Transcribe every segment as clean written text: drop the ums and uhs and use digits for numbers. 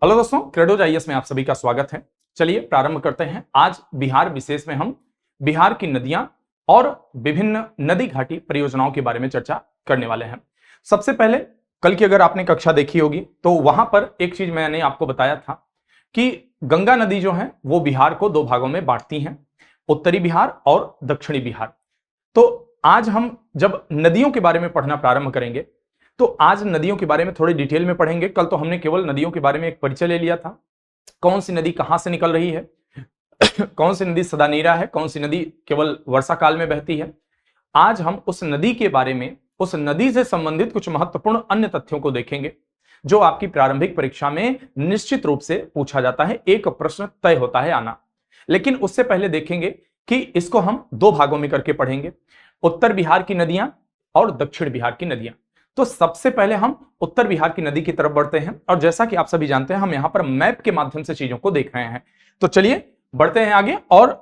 Hello दोस्तों, क्रेडोज IAS में आप सभी का स्वागत है। चलिए प्रारंभ करते हैं। आज बिहार विशेष में हम बिहार की नदियां और विभिन्न नदी घाटी परियोजनाओं के बारे में चर्चा करने वाले हैं। सबसे पहले कल की अगर आपने कक्षा देखी होगी तो वहां पर एक चीज मैंने आपको बताया था कि गंगा नदी जो है वो बिहार को दो भागों में बांटती हैं, उत्तरी बिहार और दक्षिणी बिहार। तो आज हम जब नदियों के बारे में पढ़ना प्रारंभ करेंगे तो आज नदियों के बारे में थोड़ी डिटेल में पढ़ेंगे। कल तो हमने केवल नदियों के बारे में एक परिचय ले लिया था, कौन सी नदी कहां से निकल रही है कौन सी नदी सदा नीरा है, कौन सी नदी केवल वर्षा काल में बहती है। आज हम उस नदी के बारे में, उस नदी से संबंधित कुछ महत्वपूर्ण अन्य तथ्यों को देखेंगे जो आपकी प्रारंभिक परीक्षा में निश्चित रूप से पूछा जाता है, एक प्रश्न तय होता है आना। लेकिन उससे पहले देखेंगे कि इसको हम दो भागों में करके पढ़ेंगे, उत्तर बिहार की नदियां और दक्षिण बिहार की नदियां। तो सबसे पहले हम उत्तर बिहार की नदी की तरफ बढ़ते हैं और जैसा कि आप सभी जानते हैं हम यहां पर मैप के माध्यम से चीजों को देख रहे हैं। तो चलिए बढ़ते हैं आगे और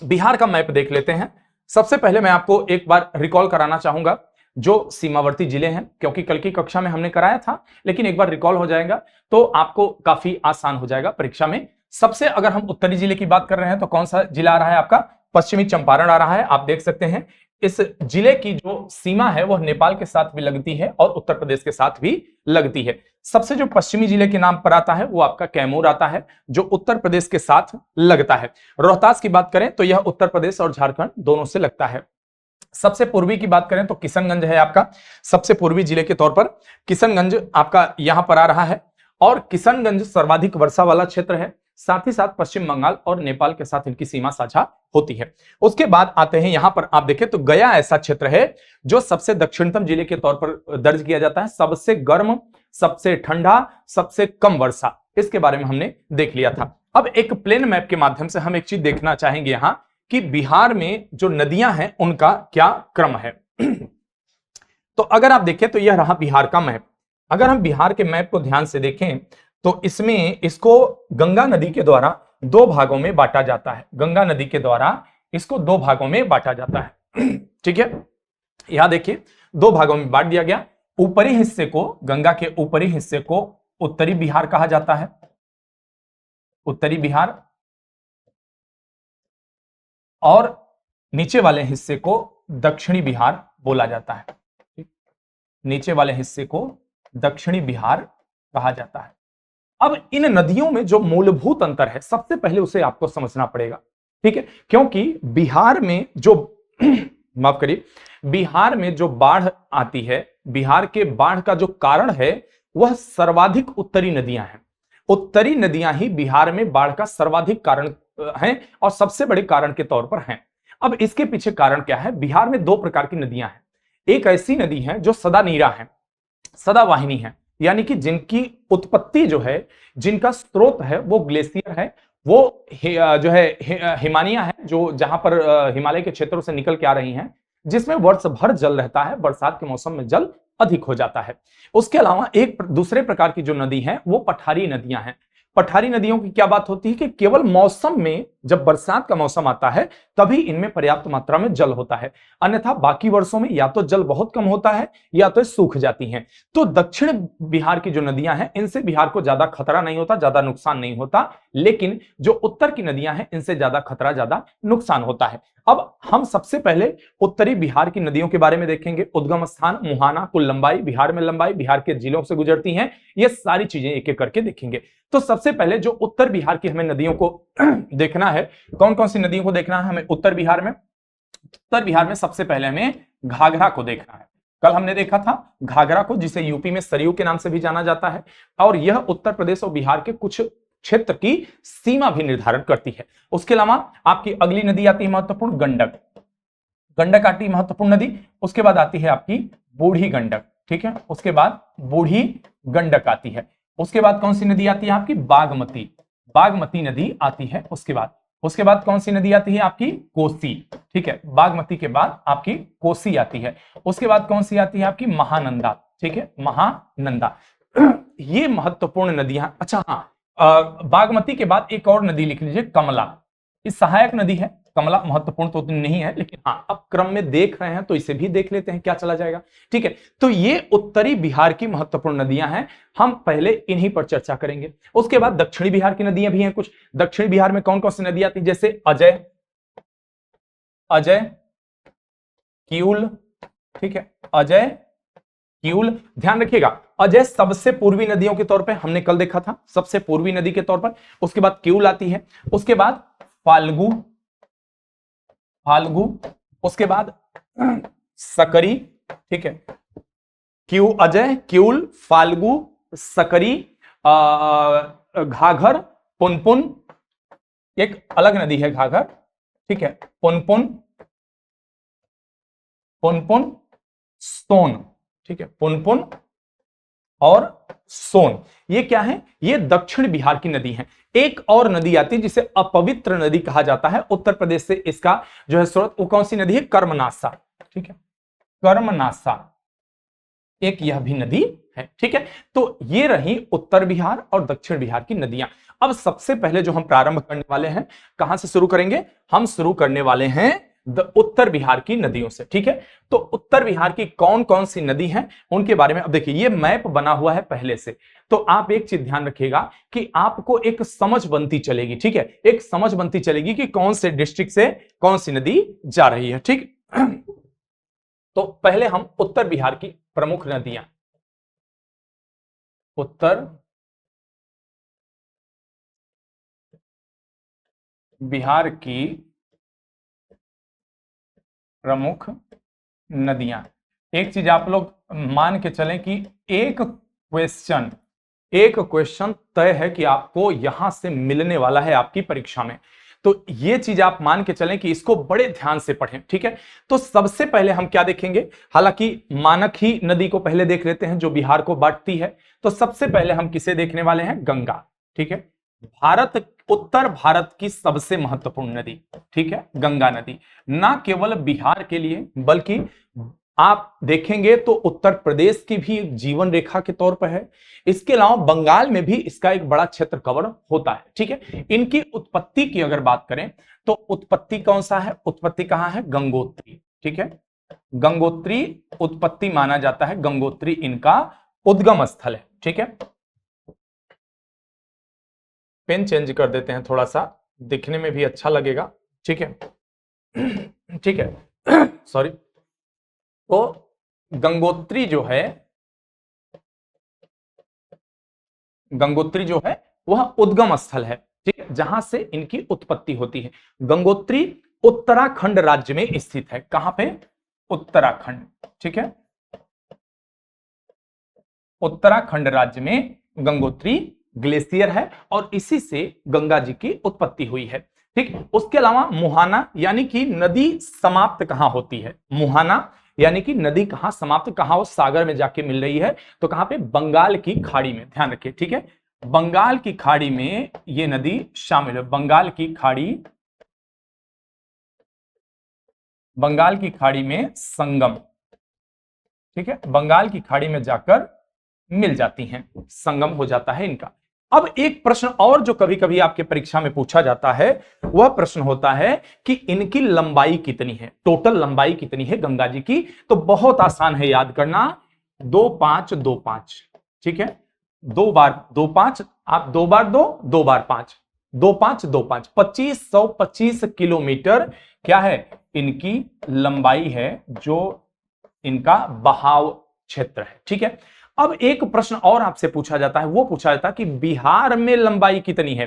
बिहार का मैप देख लेते हैं। सबसे पहले मैं आपको एक बार रिकॉल कराना चाहूंगा जो सीमावर्ती जिले हैं, क्योंकि कल की कक्षा में हमने कराया था, लेकिन एक बार रिकॉल हो जाएगा तो आपको काफी आसान हो जाएगा परीक्षा में। सबसे अगर हम उत्तरी जिले की बात कर रहे हैं तो कौन सा जिला आ रहा है आपका? पश्चिमी चंपारण आ रहा है। आप देख सकते हैं इस जिले की जो सीमा है वह नेपाल के साथ भी लगती है और उत्तर प्रदेश के साथ भी लगती है। सबसे जो पश्चिमी जिले के नाम पर आता है वो आपका कैमूर आता है जो उत्तर प्रदेश के साथ लगता है। रोहतास की बात करें तो यह उत्तर प्रदेश और झारखंड दोनों से लगता है। सबसे पूर्वी की बात करें तो किशनगंज है आपका, सबसे पूर्वी जिले के तौर पर किशनगंज आपका यहां पर आ रहा है और किशनगंज सर्वाधिक वर्षा वाला क्षेत्र है। साथ ही साथ पश्चिम बंगाल और नेपाल के साथ इनकी सीमा साझा होती है। उसके बाद आते हैं यहां पर आप देखें तो गया ऐसा क्षेत्र है जो सबसे दक्षिणतम जिले के तौर पर दर्ज किया जाता है, सबसे गर्म, सबसे ठंडा, सबसे कम वर्षा, इसके बारे में हमने देख लिया था। अब एक प्लेन मैप के माध्यम से हम एक चीज देखना चाहेंगे यहां कि बिहार में जो नदियां हैं उनका क्या क्रम है। तो अगर आप देखें तो यह रहा बिहार का मैप। अगर हम बिहार के मैप को ध्यान से देखें तो इसमें इसको गंगा नदी के द्वारा दो भागों में बांटा जाता है। गंगा नदी के द्वारा इसको दो भागों में बांटा जाता है। ठीक है, यहां देखिए दो भागों में बांट दिया गया। ऊपरी हिस्से को, गंगा के ऊपरी हिस्से को उत्तरी बिहार कहा जाता है, उत्तरी बिहार, और नीचे वाले हिस्से को दक्षिणी बिहार बोला जाता है। नीचे वाले हिस्से को दक्षिणी बिहार कहा जाता है। अब इन नदियों में जो मूलभूत अंतर है सबसे पहले उसे आपको समझना पड़ेगा, ठीक है, क्योंकि बिहार में जो माफ करिए, बिहार में जो बाढ़ आती है, बिहार के बाढ़ का जो कारण है वह सर्वाधिक उत्तरी नदियां हैं। उत्तरी नदियां ही बिहार में बाढ़ का सर्वाधिक कारण हैं और सबसे बड़े कारण के तौर पर हैं। अब इसके पीछे कारण क्या है? बिहार में दो प्रकार की नदियां हैं। एक ऐसी नदी है जो सदा नीरा है, सदावाहिनी है, यानी कि जिनकी उत्पत्ति जो है, जिनका स्रोत है वो ग्लेशियर है, वो जो है हिमानिया है, जो जहां पर हिमालय के क्षेत्रों से निकल के आ रही हैं, जिसमें वर्ष भर जल रहता है, बरसात के मौसम में जल अधिक हो जाता है। उसके अलावा एक दूसरे प्रकार की जो नदी है वो पठारी नदियां हैं। पठारी नदियों की क्या बात होती है कि केवल मौसम में, जब बरसात का मौसम आता है तभी इनमें पर्याप्त मात्रा में जल होता है, अन्यथा बाकी वर्षों में या तो जल बहुत कम होता है या तो सूख जाती हैं। तो दक्षिण बिहार की जो नदियां हैं इनसे बिहार को ज्यादा खतरा नहीं होता, ज्यादा नुकसान नहीं होता, लेकिन जो उत्तर की नदियां हैं इनसे ज्यादा खतरा, ज्यादा नुकसान होता है। अब हम सबसे पहले उत्तरी बिहार की नदियों के बारे में देखेंगे। उद्गम स्थान, मुहाना, कुल लंबाई, बिहार में लंबाई, बिहार के जिलों से गुजरती हैं, ये सारी चीजें एक एक करके देखेंगे। तो सबसे पहले जो उत्तर बिहार की हमें नदियों को देखना है, कौन कौन सी नदियों को देखना है हमें उत्तर बिहार में? उत्तर बिहार में सबसे पहले हमें घाघरा को देखना है। कल हमने देखा था घाघरा को, जिसे यूपी में सरयू के नाम से भी जाना जाता है, और यह उत्तर प्रदेश और बिहार के कुछ क्षेत्र की सीमा भी निर्धारण करती है। उसके अलावा आपकी अगली नदी आती है महत्वपूर्ण, गंडक। गंडक आती है महत्वपूर्ण नदी। उसके बाद आती है आपकी बूढ़ी गंडक, ठीक है, उसके बाद बूढ़ी गंडक आती है। उसके बाद कौन सी नदी आती है आपकी? बागमती, बागमती नदी आती है। उसके बाद कौन सी नदी आती है आपकी? कोसी, ठीक है, बागमती के बाद आपकी कोसी आती है। उसके बाद कौन सी आती है आपकी? महानंदा, ठीक है, महानंदा। ये महत्वपूर्ण नदियां। अच्छा हाँ, बागमती के बाद एक और नदी लिख लीजिए, कमला। इस सहायक नदी है, कमला महत्वपूर्ण तो उतनी नहीं है, लेकिन हाँ अब क्रम में देख रहे हैं तो इसे भी देख लेते हैं, क्या चला जाएगा। ठीक है, तो ये उत्तरी बिहार की महत्वपूर्ण नदियां हैं, हम पहले इन्हीं पर चर्चा करेंगे। उसके बाद दक्षिणी बिहार की नदियां भी हैं कुछ। दक्षिणी बिहार में कौन कौन सी नदियां आती हैं, जैसे अजय, अजय, किऊल, ठीक है, अजय, किऊल। ध्यान रखिएगा, अजय सबसे पूर्वी नदियों के तौर पे हमने कल देखा था, सबसे पूर्वी नदी के तौर पर। उसके बाद किऊल आती है, उसके बाद फाल्गु, फाल्गु, उसके बाद सकरी, ठीक है, क्यू, अजय, किऊल, फाल्गु, सकरी, घाघर, पुनपुन, एक अलग नदी है घाघर, ठीक है, पुनपुन, पुनपुन, सोन, ठीक है, पुनपुन और सोन, ये क्या है, ये दक्षिण बिहार की नदी है। एक और नदी आती है जिसे अपवित्र नदी कहा जाता है, उत्तर प्रदेश से इसका जो है स्रोत, वो कौन सी नदी है, कर्मनासा, ठीक है, कर्मनासा, एक यह भी नदी है। ठीक है, तो ये रही उत्तर बिहार और दक्षिण बिहार की नदियां। अब सबसे पहले जो हम प्रारंभ करने वाले हैं, कहां से शुरू करेंगे, हम शुरू करने वाले हैं उत्तर बिहार की नदियों से। ठीक है, तो उत्तर बिहार की कौन कौन सी नदी हैं उनके बारे में अब देखिए, ये मैप बना हुआ है पहले से, तो आप एक चीज ध्यान रखिएगा कि आपको एक समझ बनती चलेगी। ठीक है, एक समझ बनती चलेगी कि कौन से डिस्ट्रिक्ट से कौन सी नदी जा रही है। ठीक, तो पहले हम उत्तर बिहार की प्रमुख नदियां, उत्तर बिहार की प्रमुख नदियां। एक चीज आप लोग मान के चलें कि एक क्वेश्चन तय है कि आपको यहां से मिलने वाला है आपकी परीक्षा में, तो ये चीज आप मान के चलें कि इसको बड़े ध्यान से पढ़ें। ठीक है, तो सबसे पहले हम क्या देखेंगे, हालांकि मानक ही नदी को पहले देख लेते हैं जो बिहार को बांटती है, तो सबसे पहले हम किसे देखने वाले हैं, गंगा। ठीक है, उत्तर भारत की सबसे महत्वपूर्ण नदी, ठीक है, गंगा नदी, ना केवल बिहार के लिए बल्कि आप देखेंगे तो उत्तर प्रदेश की भी एक जीवन रेखा के तौर पर है। इसके अलावा बंगाल में भी इसका एक बड़ा क्षेत्र कवर होता है। ठीक है, इनकी उत्पत्ति की अगर बात करें तो उत्पत्ति कौन सा है, उत्पत्ति कहां है, गंगोत्री। ठीक है, गंगोत्री उत्पत्ति माना जाता है, गंगोत्री इनका उद्गम स्थल है। ठीक है, पेन चेंज कर देते हैं थोड़ा सा, दिखने में भी अच्छा लगेगा। ठीक है, ठीक है, सॉरी। तो गंगोत्री जो है, गंगोत्री जो है वह उद्गम स्थल है, ठीक है, जहां से इनकी उत्पत्ति होती है। गंगोत्री उत्तराखंड राज्य में स्थित है, कहां पे, उत्तराखंड। ठीक है, उत्तराखंड राज्य में गंगोत्री ग्लेशियर है और इसी से गंगा जी की उत्पत्ति हुई है। ठीक, उसके अलावा मुहाना, यानी कि नदी समाप्त कहां होती है, मुहाना यानी कि नदी कहां समाप्त, कहां वो सागर में जाके मिल रही है, तो कहां पे, बंगाल की खाड़ी में, ध्यान रखिए। ठीक है, बंगाल की खाड़ी में ये नदी शामिल है, बंगाल की खाड़ी, बंगाल की खाड़ी में संगम। ठीक है, बंगाल की खाड़ी में जाकर मिल जाती हैं, संगम हो जाता है इनका। अब एक प्रश्न और जो कभी कभी आपके परीक्षा में पूछा जाता है, वह प्रश्न होता है कि इनकी लंबाई कितनी है, टोटल लंबाई कितनी है गंगा जी की, तो बहुत आसान है याद करना, 2 5 2 5। ठीक है, 2 बार 2 5, आप 2 बार 2 2 बार 5, 2 5 2 5, 2525 किलोमीटर क्या है, इनकी लंबाई है, जो इनका बहाव क्षेत्र है। ठीक है, अब एक प्रश्न और आपसे पूछा जाता है, वो पूछा जाता है कि बिहार में लंबाई कितनी है।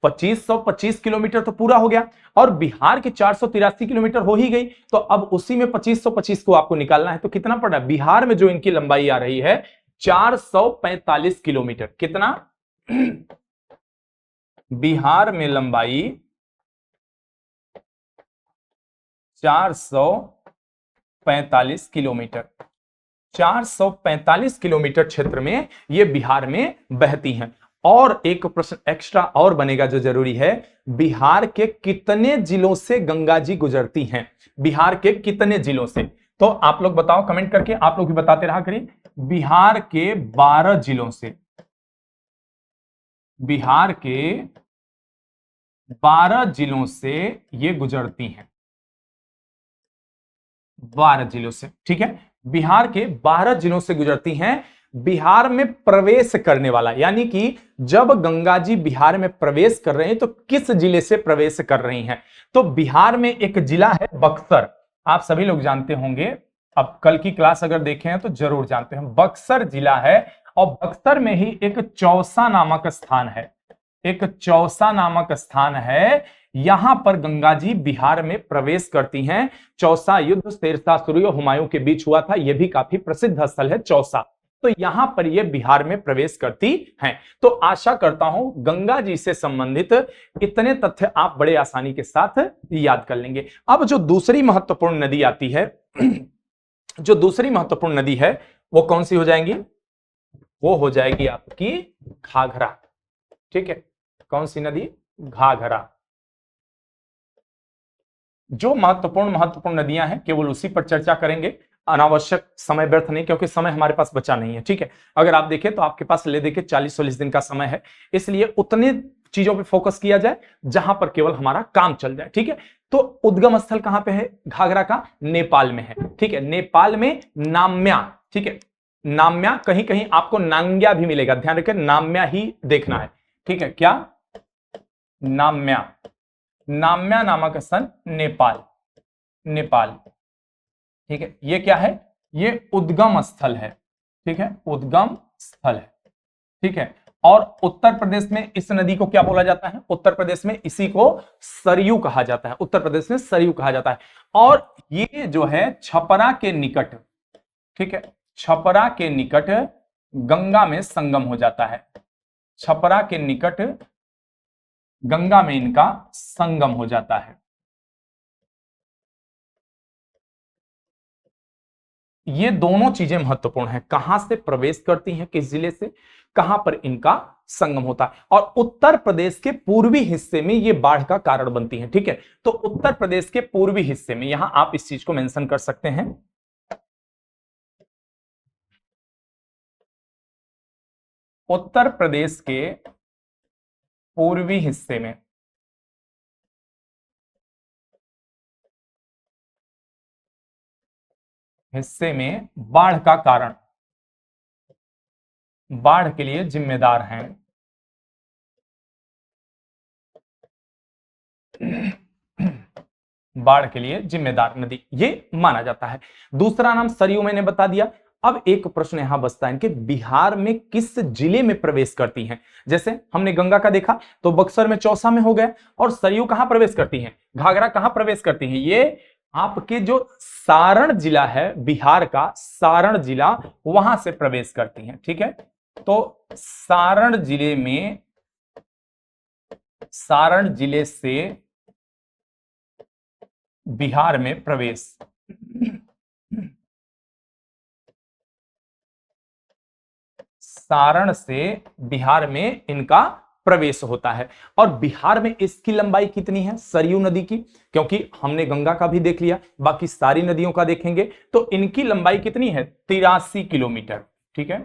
2525 किलोमीटर तो पूरा हो गया और बिहार की 483 किलोमीटर हो ही गई, तो अब उसी में 2525 को आपको निकालना है, तो कितना पड़ रहा है, बिहार में जो इनकी लंबाई आ रही है 445 किलोमीटर। कितना, बिहार में लंबाई 445 किलोमीटर, 445 किलोमीटर क्षेत्र में ये बिहार में बहती हैं। और एक प्रश्न एक्स्ट्रा और बनेगा जो जरूरी है, बिहार के कितने जिलों से गंगा जी गुजरती हैं, बिहार के कितने जिलों से, तो आप लोग बताओ कमेंट करके, आप लोग भी बताते रहा करिए। बिहार के 12 जिलों से, बिहार के 12 जिलों से ये गुजरती हैं, 12 जिलों से, ठीक है। बिहार के 12 जिलों से गुजरती हैं। बिहार में प्रवेश करने वाला, यानी कि जब गंगा जी बिहार में प्रवेश कर रहे हैं तो किस जिले से प्रवेश कर रही हैं? तो बिहार में एक जिला है बक्सर, आप सभी लोग जानते होंगे, अब कल की क्लास अगर देखे हैं तो जरूर जानते हैं, बक्सर जिला है। और बक्सर में ही एक चौसा नामक स्थान है, एक चौसा नामक स्थान है, यहां पर गंगा जी बिहार में प्रवेश करती हैं। चौसा युद्ध शेरशाह सूरी और हुमायूं के बीच हुआ था, यह भी काफी प्रसिद्ध स्थल है चौसा। तो यहां पर यह बिहार में प्रवेश करती हैं। तो आशा करता हूं गंगा जी से संबंधित इतने तथ्य आप बड़े आसानी के साथ याद कर लेंगे। अब जो दूसरी महत्वपूर्ण नदी आती है, जो दूसरी महत्वपूर्ण नदी है वो कौन सी हो जाएंगी? वो हो जाएगी आपकी घाघरा, ठीक है। कौन सी नदी? घाघरा। जो महत्वपूर्ण नदियां हैं केवल उसी पर चर्चा करेंगे, अनावश्यक समय व्यर्थ नहीं, क्योंकि समय हमारे पास बचा नहीं है, ठीक है। अगर आप देखें तो आपके पास ले देके 40-40 दिन का समय है, इसलिए उतने चीजों पे फोकस किया जाए जहां पर केवल हमारा काम चल जाए, ठीक है। तो उद्गम स्थल कहां पे है घाघरा का? नेपाल में है, ठीक है। नेपाल में नाम्या, ठीक है। नाम्या, कहीं कहीं आपको नांग्या भी मिलेगा, ध्यान रखें नाम्या ही देखना है, ठीक है। क्या? नाम्या। नाम्या नामक स्थान नेपाल, नेपाल, ठीक है। ये क्या है? ये उद्गम स्थल है, ठीक है, उद्गम स्थल है, ठीक है। और उत्तर प्रदेश में इस नदी को क्या बोला जाता है? उत्तर प्रदेश में इसी को सरयू कहा जाता है, उत्तर प्रदेश में सरयू कहा जाता है। और ये जो है छपरा के निकट, ठीक है, छपरा के निकट गंगा में संगम हो जाता है, छपरा के निकट गंगा में इनका संगम हो जाता है। ये दोनों चीजें महत्वपूर्ण हैं, कहां से प्रवेश करती हैं, किस जिले से, कहां पर इनका संगम होता है। और उत्तर प्रदेश के पूर्वी हिस्से में ये बाढ़ का कारण बनती है, ठीक है। तो उत्तर प्रदेश के पूर्वी हिस्से में, यहां आप इस चीज को मेंशन कर सकते हैं, उत्तर प्रदेश के पूर्वी हिस्से में, हिस्से में बाढ़ का कारण, बाढ़ के लिए जिम्मेदार हैं बाढ़ के लिए जिम्मेदार नदी ये माना जाता है। दूसरा नाम सरयू मैंने बता दिया। अब एक प्रश्न यहां बचता है कि बिहार में किस जिले में प्रवेश करती हैं? जैसे हमने गंगा का देखा तो बक्सर में चौसा में हो गया, और सरयू कहां प्रवेश करती हैं? घाघरा कहां प्रवेश करती हैं? ये आपके जो सारण जिला है बिहार का, सारण जिला, वहां से प्रवेश करती हैं, ठीक है। तो सारण जिले में, सारण जिले से बिहार में प्रवेश, सारण से बिहार में इनका प्रवेश होता है। और बिहार में इसकी लंबाई कितनी है सरयू नदी की? क्योंकि हमने गंगा का भी देख लिया, बाकी सारी नदियों का देखेंगे तो इनकी लंबाई कितनी है? 83 किलोमीटर, ठीक है।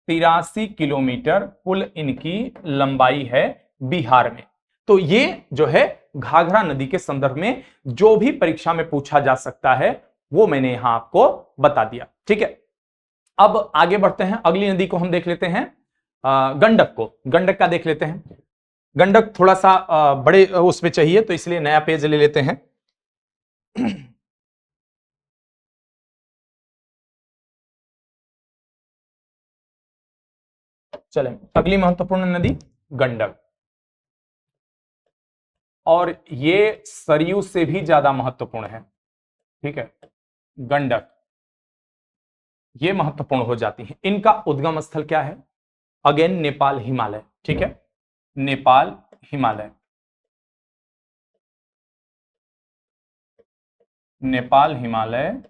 83 किलोमीटर कुल इनकी लंबाई है बिहार में। तो ये जो है घाघरा नदी के संदर्भ में जो भी परीक्षा में पूछा जा सकता है वो मैंने यहां आपको बता दिया, ठीक है। अब आगे बढ़ते हैं, अगली नदी को हम देख लेते हैं, गंडक को, गंडक का देख लेते हैं। गंडक थोड़ा सा बड़े उसमें चाहिए तो इसलिए नया पेज ले लेते हैं। चलें, अगली महत्वपूर्ण नदी गंडक, और ये सरयू से भी ज्यादा महत्वपूर्ण है, ठीक है। गंडक ये महत्वपूर्ण हो जाती है। इनका उद्गम स्थल क्या है? अगेन नेपाल हिमालय, ठीक है, नेपाल हिमालय, नेपाल हिमालय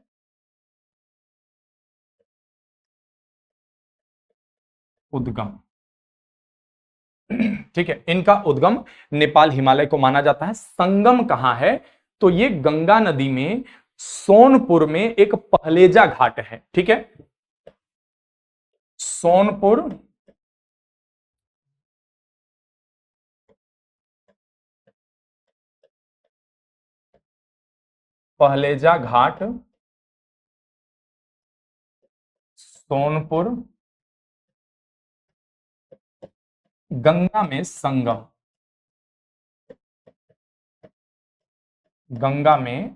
उद्गम, ठीक है। इनका उद्गम नेपाल हिमालय को माना जाता है। संगम कहां है? तो ये गंगा नदी में सोनपुर में एक पहलेजा घाट है, ठीक है। सोनपुर पहलेजा घाट, सोनपुर, गंगा में संगम, गंगा में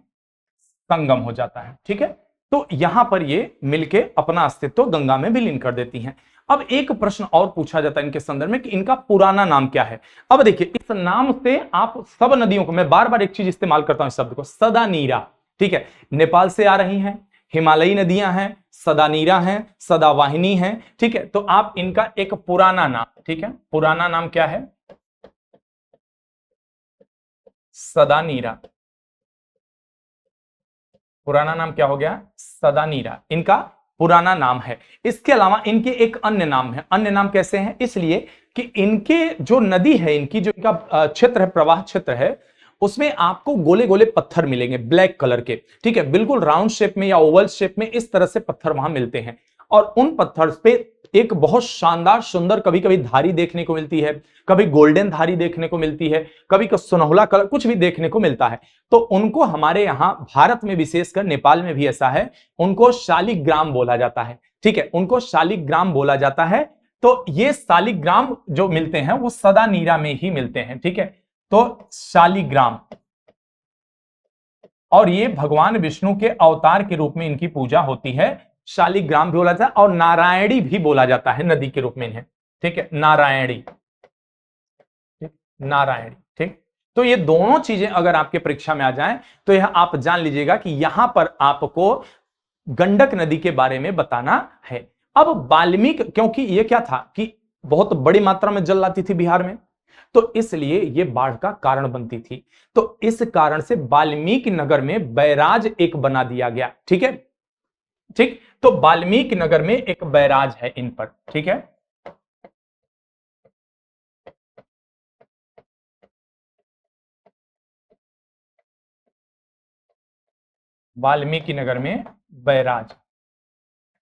संगम हो जाता है। ठीक है, तो यहां पर ये मिलके अपना अस्तित्व गंगा में विलीन कर देती हैं। अब एक प्रश्न और पूछा जाता है इनके संदर्भ में कि इनका पुराना नाम क्या है। अब देखिए, इस नाम से आप सब नदियों को, मैं बार बार एक चीज इस्तेमाल करता हूं इस शब्द को, सदानीरा। ठीक है, नेपाल से आ रही हैं, हिमालयी नदियां हैं, सदानीरा हैं, सदावाहिनी हैं। ठीक है, तो आप इनका एक पुराना नाम, ठीक है, पुराना नाम क्या है? सदानीरा। पुराना नाम क्या हो गया? सदानीरा, इनका पुराना नाम है। इसके अलावा इनके एक अन्य नाम है। अन्य नाम कैसे हैं? इसलिए कि इनके जो नदी है, इनकी जो इनका क्षेत्र है, प्रवाह क्षेत्र है, उसमें आपको गोले गोले पत्थर मिलेंगे ब्लैक कलर के। ठीक है, बिल्कुल राउंड शेप में या ओवल शेप में इस तरह से पत्थर वहां मिलते हैं। और उन पत्थर पे एक बहुत शानदार सुंदर कभी कभी धारी देखने को मिलती है, कभी गोल्डन धारी देखने को मिलती है, कभी सुनहला कलर, कुछ भी देखने को मिलता है। तो उनको हमारे यहां भारत में, विशेषकर नेपाल में भी ऐसा है, उनको शालिग्राम बोला जाता है। ठीक है, उनको शालिग्राम बोला जाता है। तो ये शालिग्राम जो मिलते हैं वो सदानीरा में ही मिलते हैं। ठीक है, तो शालिग्राम, और ये भगवान विष्णु के अवतार के रूप में इनकी पूजा होती है। शालिग्राम भी बोला जाता है और नारायणी भी बोला जाता है नदी के रूप में इन्हें। ठीक है, नारायणी, नारायणी। ठीक, तो ये दोनों चीजें अगर आपके परीक्षा में आ जाएं तो यह आप जान लीजिएगा कि यहां पर आपको गंडक नदी के बारे में बताना है। अब वाल्मीकि, क्योंकि ये क्या था कि बहुत बड़ी मात्रा में जल आती थी बिहार में, तो इसलिए ये बाढ़ का कारण बनती थी। तो इस कारण से वाल्मीकि नगर में बैराज एक बना दिया गया। ठीक है, ठीक, तो वाल्मीकि नगर में एक बैराज है इन पर। ठीक है, वाल्मीकि नगर में बैराज।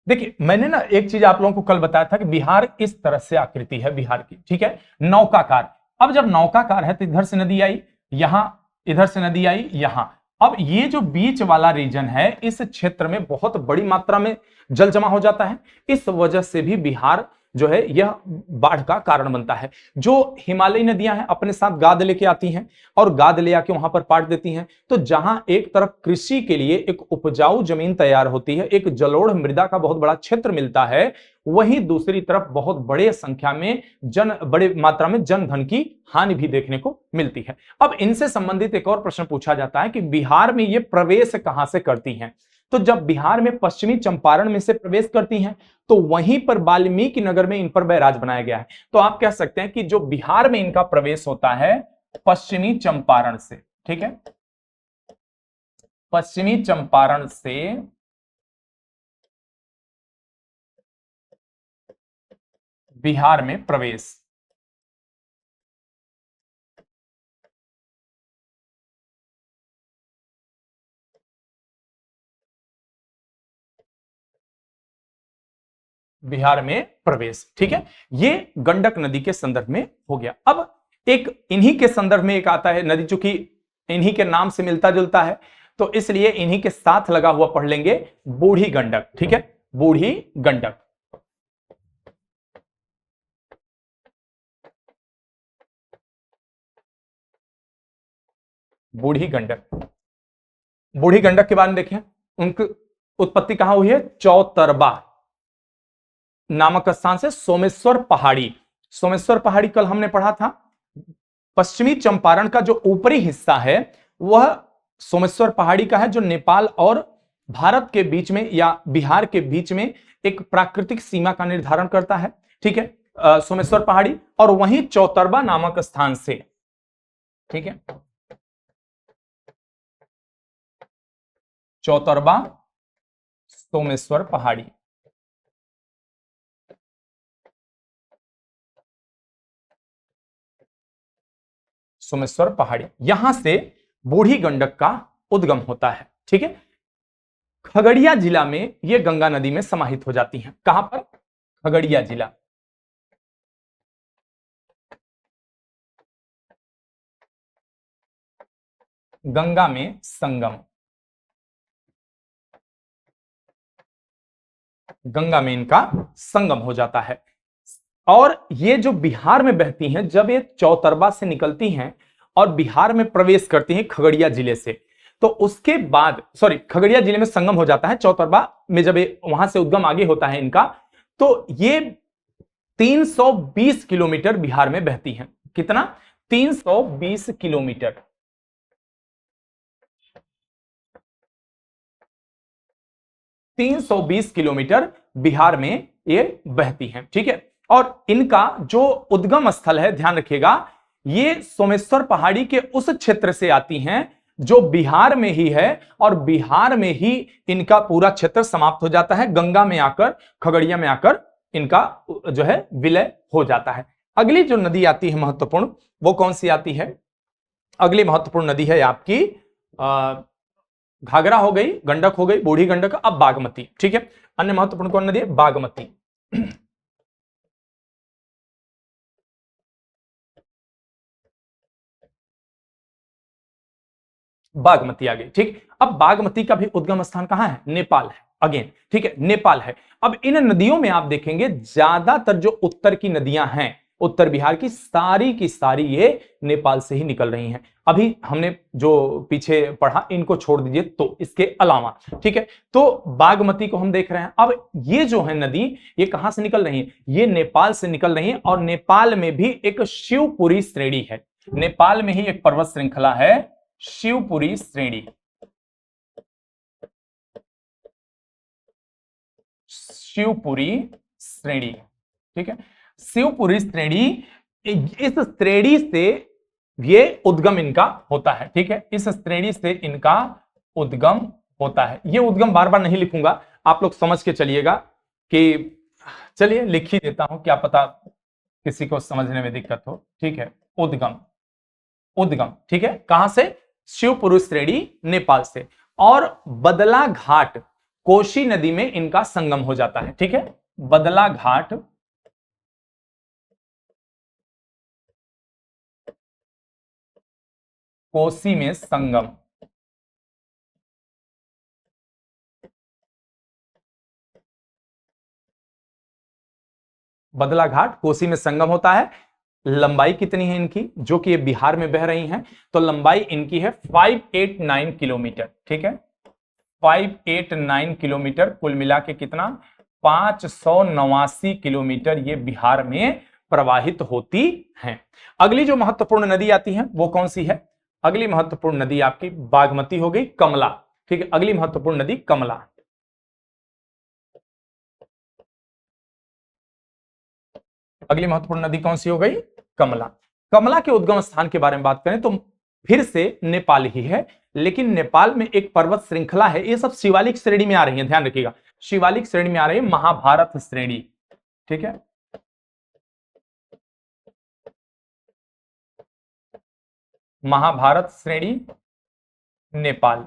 देखिए, मैंने ना एक चीज आप लोगों को कल बताया था कि बिहार इस तरह से आकृति है बिहार की। ठीक है, नौकाकार। अब जब नौकाकार है तो इधर से नदी आई यहां, इधर से नदी आई यहां। अब ये जो बीच वाला रीजन है, इस क्षेत्र में बहुत बड़ी मात्रा में जल जमा हो जाता है। इस वजह से भी बिहार जो है यह बाढ़ का कारण बनता है। जो हिमालयी नदियां हैं अपने साथ गाद लेके आती हैं और गाद ले आके वहां पर पाट देती हैं। तो जहां एक तरफ कृषि के लिए एक उपजाऊ जमीन तैयार होती है, एक जलोढ़ मृदा का बहुत बड़ा क्षेत्र मिलता है, वहीं दूसरी तरफ बहुत बड़े संख्या में बड़े मात्रा में जन धन की हानि भी देखने को मिलती है। अब इनसे संबंधित एक और प्रश्न पूछा जाता है कि बिहार में ये प्रवेश कहां से करती हैं। तो जब बिहार में पश्चिमी चंपारण में से प्रवेश करती हैं तो वहीं पर वाल्मीकि नगर में इन पर बैराज बनाया गया है। तो आप कह सकते हैं कि जो बिहार में इनका प्रवेश होता है पश्चिमी चंपारण से। ठीक है, पश्चिमी चंपारण से बिहार में प्रवेश। बिहार में प्रवेश। ठीक है, ये गंडक नदी के संदर्भ में हो गया। अब एक इन्हीं के संदर्भ में एक आता है नदी, चूंकि इन्हीं के नाम से मिलता जुलता है तो इसलिए इन्हीं के साथ लगा हुआ पढ़ लेंगे, बूढ़ी गंडक। ठीक है, बूढ़ी गंडक, बूढ़ी गंडक। बूढ़ी गंडक के बारे में देखें, उनकी उत्पत्ति कहां हुई है? चौतरबा नामक स्थान से। सोमेश्वर पहाड़ी, सोमेश्वर पहाड़ी कल हमने पढ़ा था। पश्चिमी चंपारण का जो ऊपरी हिस्सा है वह सोमेश्वर पहाड़ी का है, जो नेपाल और भारत के बीच में या बिहार के बीच में एक प्राकृतिक सीमा का निर्धारण करता है। ठीक है, सोमेश्वर पहाड़ी, और वहीं चौतरबा नामक स्थान से। ठीक है, चौतरबा, सोमेश्वर पहाड़ी, सोमेश्वर पहाड़ी, यहां से बूढ़ी गंडक का उद्गम होता है। ठीक है, खगड़िया जिला में ये गंगा नदी में समाहित हो जाती हैं। कहां पर? खगड़िया जिला। गंगा में संगम, गंगा में इनका संगम हो जाता है। और ये जो बिहार में बहती हैं, जब ये चौतरबा से निकलती हैं और बिहार में प्रवेश करती हैं खगड़िया जिले से, तो उसके बाद खगड़िया जिले में संगम हो जाता है चौतरबा में, जब ये वहां से उद्गम आगे होता है इनका, तो ये 320 किलोमीटर बिहार में बहती हैं। कितना? 320 किलोमीटर। 320 किलोमीटर बिहार में ये बहती हैं, ठीक है। और इनका जो उद्गम स्थल है, ध्यान रखिएगा, ये सोमेश्वर पहाड़ी के उस क्षेत्र से आती हैं जो बिहार में ही है, और बिहार में ही इनका पूरा क्षेत्र समाप्त हो जाता है, गंगा में आकर, खगड़िया में आकर इनका जो है विलय हो जाता है। अगली जो नदी आती है महत्वपूर्ण, वो कौन सी आती है? अगली महत्वपूर्ण नदी है आपकी घाघरा हो गई, गंडक हो गई, बूढ़ी गंडक, अब बागमती, ठीक है। अन्य महत्वपूर्ण कौन नदी है? बागमती। बागमती आ गई, ठीक। अब बागमती का भी उद्गम स्थान कहां है? नेपाल है, अगेन, ठीक है, नेपाल है। अब इन नदियों में आप देखेंगे ज्यादातर जो उत्तर की नदियां हैं, उत्तर बिहार की सारी ये नेपाल से ही निकल रही हैं। अभी हमने जो पीछे पढ़ा इनको छोड़ दीजिए, तो इसके अलावा, ठीक है। तो बागमती को हम देख रहे हैं। अब ये जो है नदी, ये कहां से निकल रही है? ये नेपाल से निकल रही है, और नेपाल में भी एक शिवपुरी श्रेणी है। नेपाल में ही एक पर्वत श्रृंखला है, शिवपुरी श्रेणी। शिवपुरी श्रेणी, ठीक है। शिवपुरी श्रेणी, इस श्रेणी से ये उद्गम इनका होता है, ठीक है। इस श्रेणी से इनका उद्गम होता है। ये उद्गम बार बार नहीं लिखूंगा, आप लोग समझ के चलिएगा कि, चलिए लिख ही देता हूं, क्या पता किसी को समझने में दिक्कत हो, ठीक है। उद्गम, उद्गम, ठीक है, कहां से? शिवपुरी श्रेणी, नेपाल से। और बदला घाट कोसी नदी में इनका संगम हो जाता है, ठीक है। बदला घाट कोसी में संगम, बदला घाट कोसी में संगम होता है। लंबाई कितनी है इनकी, जो कि ये बिहार में बह रही हैं? तो लंबाई इनकी है 589 किलोमीटर, ठीक है। 589 किलोमीटर, कुल मिला के कितना? 589 किलोमीटर ये बिहार में प्रवाहित होती हैं। अगली जो महत्वपूर्ण नदी आती है वो कौन सी है? अगली महत्वपूर्ण नदी आपकी बागमती हो गई, कमला, ठीक है। अगली महत्वपूर्ण नदी कमला। अगली महत्वपूर्ण नदी कौन सी हो गई? कमला। कमला के उद्गम स्थान के बारे में बात करें तो फिर से नेपाल ही है, लेकिन नेपाल में एक पर्वत श्रृंखला है। ये सब शिवालिक श्रेणी में आ रही है, ध्यान रखिएगा, शिवालिक श्रेणी में आ रही है, महाभारत श्रेणी, ठीक है। महाभारत श्रेणी, नेपाल।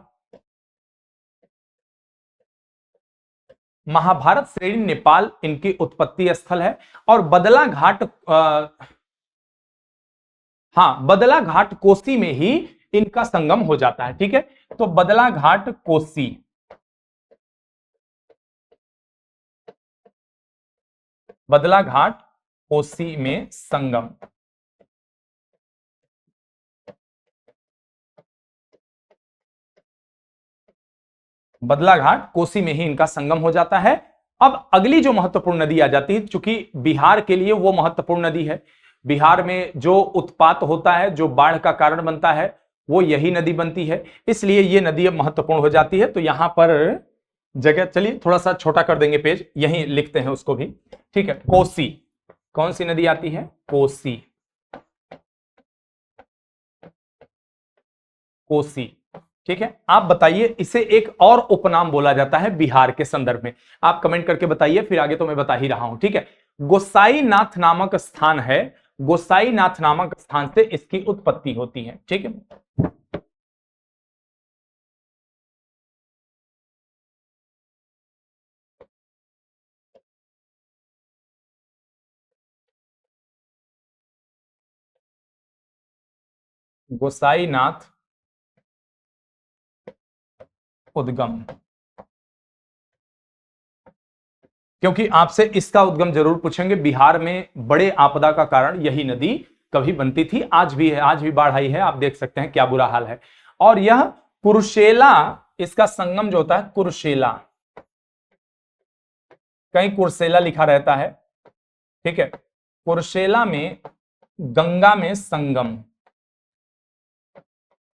महाभारत श्रेणी नेपाल इनकी उत्पत्ति स्थल है। और बदला घाट, हाँ, बदला घाट कोसी में ही इनका संगम हो जाता है, ठीक है। तो बदला घाट कोसी, बदला घाट कोसी में संगम। बदला घाट कोसी में ही इनका संगम हो जाता है। अब अगली जो महत्वपूर्ण नदी आ जाती है, चूंकि बिहार के लिए वो महत्वपूर्ण नदी है, बिहार में जो उत्पात होता है, जो बाढ़ का कारण बनता है, वो यही नदी बनती है, इसलिए ये नदी अब महत्वपूर्ण हो जाती है। तो यहां पर जगह, चलिए थोड़ा सा छोटा कर देंगे पेज, यहीं लिखते हैं उसको भी, ठीक है। कोसी, कौन सी नदी आती है? कोसी, कोसी, ठीक है। आप बताइए, इसे एक और उपनाम बोला जाता है बिहार के संदर्भ में, आप कमेंट करके बताइए, फिर आगे तो मैं बता ही रहा हूं, ठीक है। गोसाईनाथ नामक स्थान है, गोसाईनाथ नामक स्थान से इसकी उत्पत्ति होती है, ठीक है। गोसाईनाथ उद्गम, क्योंकि आपसे इसका उद्गम जरूर पूछेंगे। बिहार में बड़े आपदा का कारण यही नदी कभी बनती थी, आज भी है, आज भी बाढ़ आई है, आप देख सकते हैं क्या बुरा हाल है। और यह कुर्सेला, इसका संगम जो होता है कुर्सेला, कहीं कुर्सेला लिखा रहता है, ठीक है, कुर्सेला में गंगा में संगम,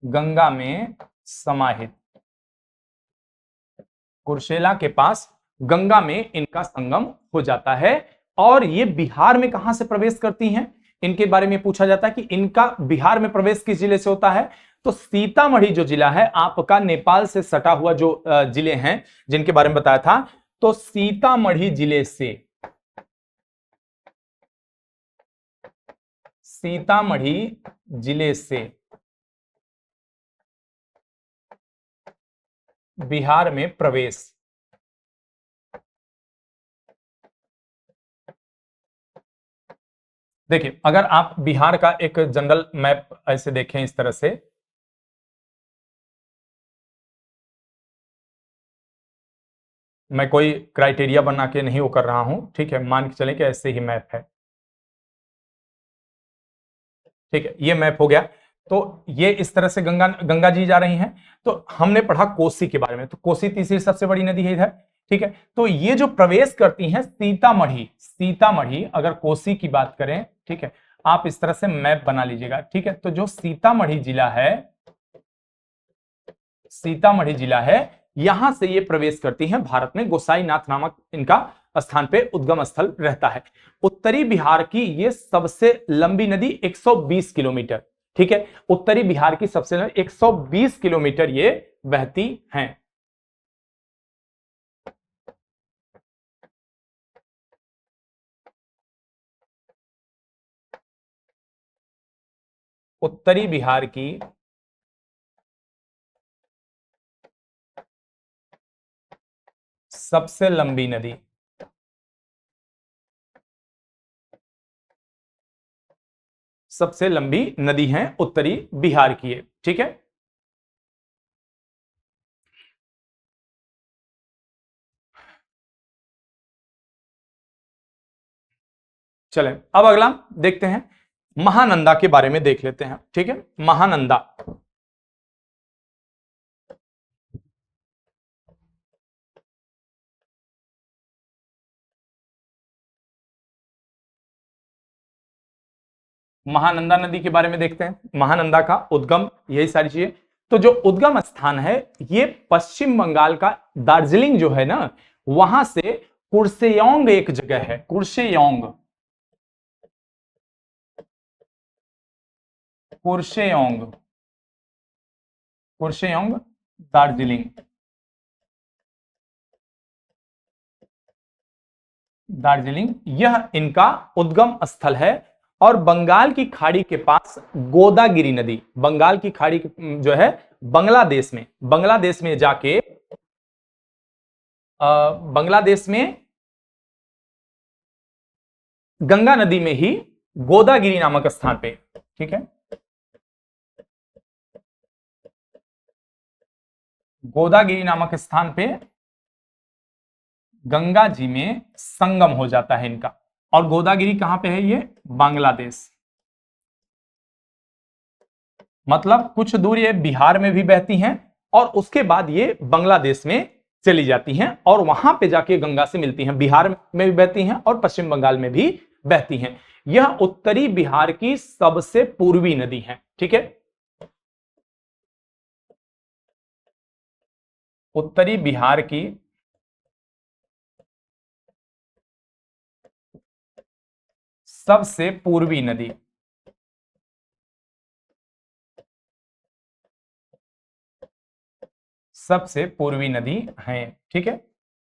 गंगा में समाहित, कुर्सेला के पास गंगा में इनका संगम हो जाता है। और ये बिहार में कहां से प्रवेश करती हैं, इनके बारे में पूछा जाता है कि इनका बिहार में प्रवेश किस जिले से होता है। तो सीतामढ़ी जो जिला है आपका, नेपाल से सटा हुआ जो जिले हैं जिनके बारे में बताया था, तो सीतामढ़ी जिले से, सीतामढ़ी जिले से बिहार में प्रवेश। देखिए, अगर आप बिहार का एक जनरल मैप ऐसे देखें इस तरह से, मैं कोई क्राइटेरिया बना के नहीं वो कर रहा हूं, ठीक है, मान के चलें कि ऐसे ही मैप है, ठीक है, ये मैप हो गया। तो ये इस तरह से गंगा जी जा रही हैं। तो हमने पढ़ा कोसी के बारे में, तो कोसी तीसरी सबसे बड़ी नदी है इधर, ठीक है। तो ये जो प्रवेश करती हैं सीतामढ़ी, सीतामढ़ी अगर कोसी की बात करें, ठीक है, आप इस तरह से मैप बना लीजिएगा, ठीक है। तो जो सीतामढ़ी जिला है, सीतामढ़ी जिला है, यहां से ये प्रवेश करती हैं भारत में। गोसाईनाथ नामक इनका स्थान पे उद्गम स्थल रहता है। उत्तरी बिहार की ये सबसे लंबी नदी 120 किलोमीटर, ठीक है, उत्तरी बिहार की सबसे 120 किलोमीटर ये बहती हैं। उत्तरी बिहार की सबसे लंबी नदी, सबसे लंबी नदी है उत्तरी बिहार की है, ठीक है। चलें अब अगला देखते हैं, महानंदा के बारे में देख लेते हैं, ठीक है। महानंदा, महानंदा नदी के बारे में देखते हैं, महानंदा का उद्गम, यही सारी चीजें। तो जो उद्गम स्थान है ये पश्चिम बंगाल का दार्जिलिंग जो है ना, वहां से कुर्सेओंग एक जगह है, कुर्सेओंग, कुर्सेओंग, कुर्सेओंग दार्जिलिंग, दार्जिलिंग, यह इनका उद्गम स्थल है। और बंगाल की खाड़ी के पास गोदागिरी नदी, बंगाल की खाड़ी जो है बांग्लादेश में, बांग्लादेश में जाके बांग्लादेश में गंगा नदी में ही गोदागिरी नामक स्थान पे, ठीक है, गोदागिरी नामक स्थान पे गंगा जी में संगम हो जाता है इनका। और गोदागिरी कहां पे है, ये बांग्लादेश, मतलब कुछ दूर ये बिहार में भी बहती हैं और उसके बाद ये बांग्लादेश में चली जाती हैं और वहां पे जाके गंगा से मिलती हैं। बिहार में भी बहती हैं और पश्चिम बंगाल में भी बहती हैं। यह उत्तरी बिहार की सबसे पूर्वी नदी है, ठीक है, उत्तरी बिहार की सबसे पूर्वी नदी, सबसे पूर्वी नदी है, ठीक है।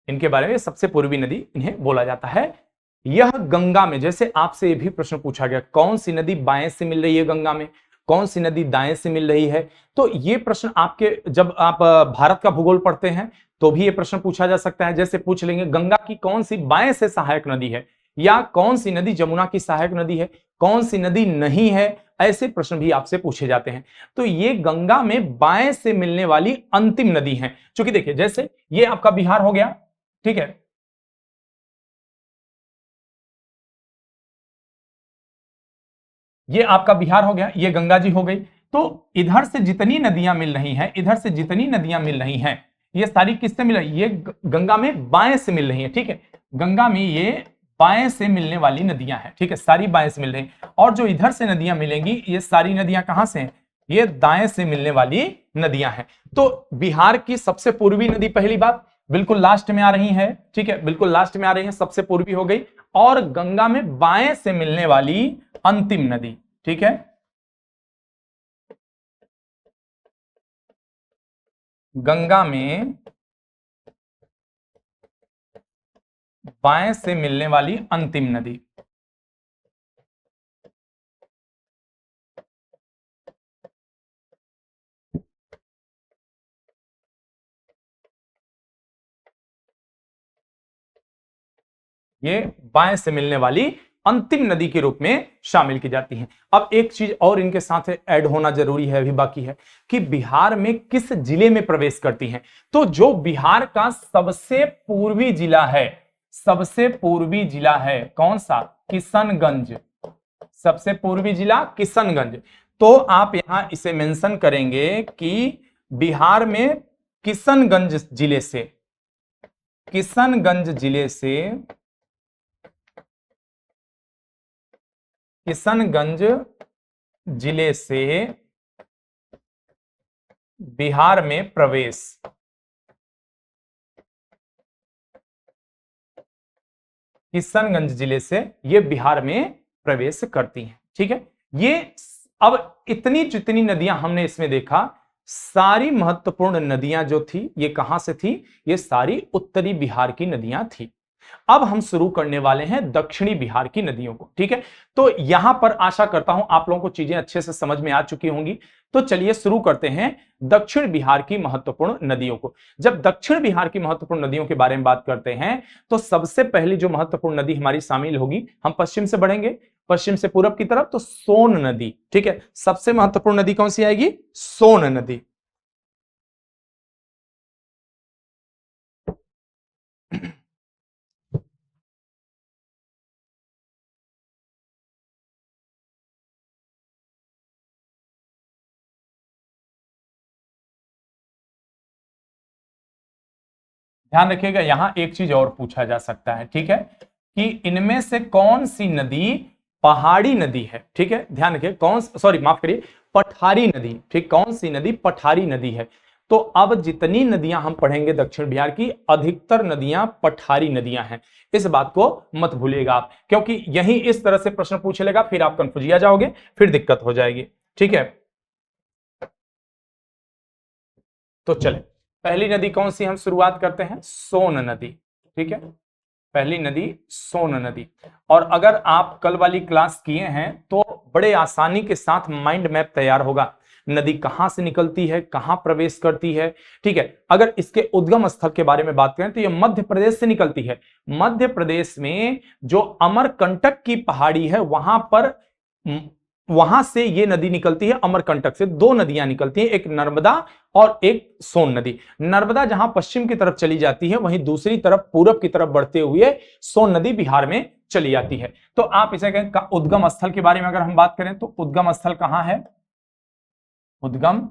इनके बारे में सबसे पूर्वी नदी इन्हें बोला जाता है। यह गंगा में, जैसे आपसे ये भी प्रश्न पूछा गया, कौन सी नदी बाएं से मिल रही है गंगा में, कौन सी नदी दाएं से मिल रही है। तो ये प्रश्न आपके, जब आप भारत का भूगोल पढ़ते हैं तो भी ये प्रश्न पूछा जा सकता है। जैसे पूछ लेंगे गंगा की कौन सी बाएं से सहायक नदी है, या कौन सी नदी जमुना की सहायक नदी है, कौन सी नदी नहीं है, ऐसे प्रश्न भी आपसे पूछे जाते हैं। तो ये गंगा में बाएं से मिलने वाली अंतिम नदी है। क्योंकि देखिए, जैसे ये आपका बिहार हो गया, ठीक है, ये आपका बिहार हो गया, ये गंगा जी हो गई। तो इधर से जितनी नदियां मिल रही हैं, इधर से जितनी नदियां मिल रही हैं, ये सारी किससे मिल रही है? ये गंगा में बाएं से मिल रही है, ठीक है। गंगा में ये बाएं से मिलने वाली नदियां हैं, ठीक है, सारी बाएं से मिल रही हैं। और जो इधर से नदियां मिलेंगी, ये सारी नदियां कहां से हैं? ये दाएं से मिलने वाली नदियां हैं। तो बिहार की सबसे पूर्वी नदी, पहली बात, बिल्कुल लास्ट में आ रही है, ठीक है, बिल्कुल लास्ट में आ रही है, सबसे पूर्वी हो गई। और गंगा में बाएं से मिलने वाली अंतिम नदी, ठीक है। गंगा में बाएं से मिलने वाली अंतिम नदी। ये बाएं से मिलने वाली अंतिम नदी के रूप में शामिल की जाती है। अब एक चीज और इनके साथ ऐड होना जरूरी है, अभी बाकी है, कि बिहार में किस जिले में प्रवेश करती हैं। तो जो बिहार का सबसे पूर्वी जिला है, सबसे पूर्वी जिला है कौन सा? किशनगंज। सबसे पूर्वी जिला किशनगंज। तो आप यहां इसे मेंशन करेंगे कि बिहार में किशनगंज जिले से, किशनगंज जिले से, किशनगंज जिले से बिहार में प्रवेश, किशनगंज जिले से ये बिहार में प्रवेश करती हैं, ठीक है। ये अब इतनी जितनी नदियां हमने इसमें देखा, सारी महत्वपूर्ण नदियां जो थी ये कहां से थी? ये सारी उत्तरी बिहार की नदियां थी। अब हम शुरू करने वाले हैं दक्षिणी बिहार की नदियों को, ठीक है। तो यहां पर आशा करता हूं आप लोगों को चीजें अच्छे से समझ में आ चुकी होंगी। तो चलिए शुरू करते हैं दक्षिण बिहार की महत्वपूर्ण नदियों को। जब दक्षिण बिहार की महत्वपूर्ण नदियों के बारे में बात करते हैं, तो सबसे पहली जो महत्वपूर्ण नदी हमारी शामिल होगी, हम पश्चिम से बढ़ेंगे, पश्चिम से पूरब की तरफ, तो सोन नदी, ठीक है। सबसे महत्वपूर्ण नदी कौन सी आएगी? सोन नदी। ध्यान रखिएगा, यहां एक चीज और पूछा जा सकता है, ठीक है, कि इनमें से कौन सी नदी पहाड़ी नदी है, ठीक है। ध्यान रखिए, कौन, सॉरी माफ करिए, पठारी नदी, ठीक, कौन सी नदी पठारी नदी है। तो अब जितनी नदियां हम पढ़ेंगे दक्षिण बिहार की, अधिकतर नदियां पठारी नदियां हैं। इस बात को मत भूलिएगा आप, क्योंकि यही इस तरह से प्रश्न पूछ लेगा, फिर आप कंफ्यूजिया जाओगे, फिर दिक्कत हो जाएगी, ठीक है। तो चले, पहली नदी कौन सी हम शुरुआत करते हैं? सोन नदी, ठीक है। पहली नदी सोन नदी। और अगर आप कल वाली क्लास किए हैं तो बड़े आसानी के साथ माइंड मैप तैयार होगा, नदी कहां से निकलती है, कहां प्रवेश करती है, ठीक है। अगर इसके उद्गम स्थल के बारे में बात करें तो यह मध्य प्रदेश से निकलती है। मध्य प्रदेश में जो अमरकंटक की पहाड़ी है वहां पर, वहां से ये नदी निकलती है। अमरकंटक से दो नदियां निकलती हैं, एक नर्मदा और एक सोन नदी। नर्मदा जहां पश्चिम की तरफ चली जाती है, वहीं दूसरी तरफ पूरब की तरफ बढ़ते हुए सोन नदी बिहार में चली जाती है। तो आप इसे कहें उद्गम स्थल के बारे में अगर हम बात करें तो उद्गम स्थल कहां है? उद्गम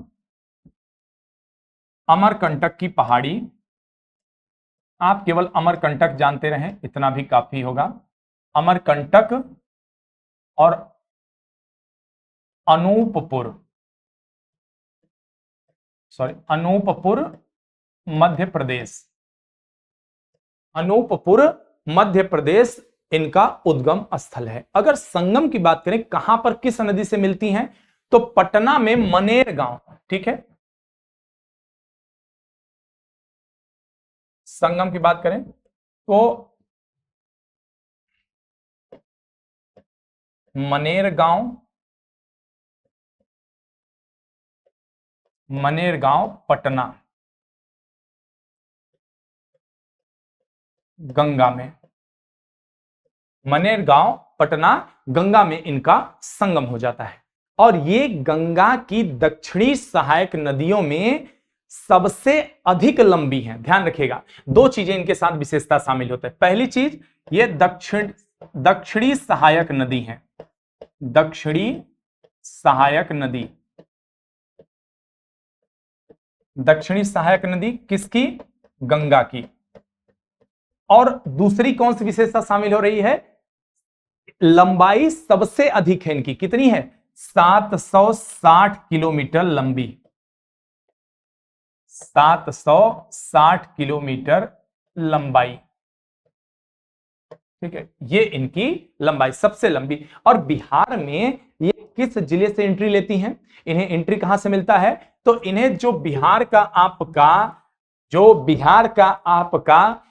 अमरकंटक की पहाड़ी। आप केवल अमरकंटक जानते रहें, इतना भी काफी होगा। अमरकंटक और अनूपपुर, सॉरी अनूपपुर मध्य प्रदेश, अनूपपुर मध्य प्रदेश इनका उद्गम स्थल है। अगर संगम की बात करें, कहां पर किस नदी से मिलती हैं, तो पटना में मनेर गांव, ठीक है। संगम की बात करें तो मनेर गांव, मनेर गांव पटना, गंगा में, मनेर गांव पटना गंगा में इनका संगम हो जाता है। और ये गंगा की दक्षिणी सहायक नदियों में सबसे अधिक लंबी है। ध्यान रखिएगा, दो चीजें इनके साथ विशेषता शामिल होते हैं। पहली चीज, ये दक्षिणी सहायक नदी है, दक्षिणी सहायक नदी। दक्षिणी सहायक नदी किसकी? गंगा की। और दूसरी कौन सी विशेषता शामिल हो रही है? लंबाई सबसे अधिक है इनकी। कितनी है? 760 किलोमीटर लंबी। 760 किलोमीटर लंबाई। ठीक है, ये इनकी लंबाई सबसे लंबी। और बिहार में ये किस जिले से एंट्री लेती हैं? इन्हें एंट्री कहां से मिलता है? तो इन्हें जो बिहार का आपका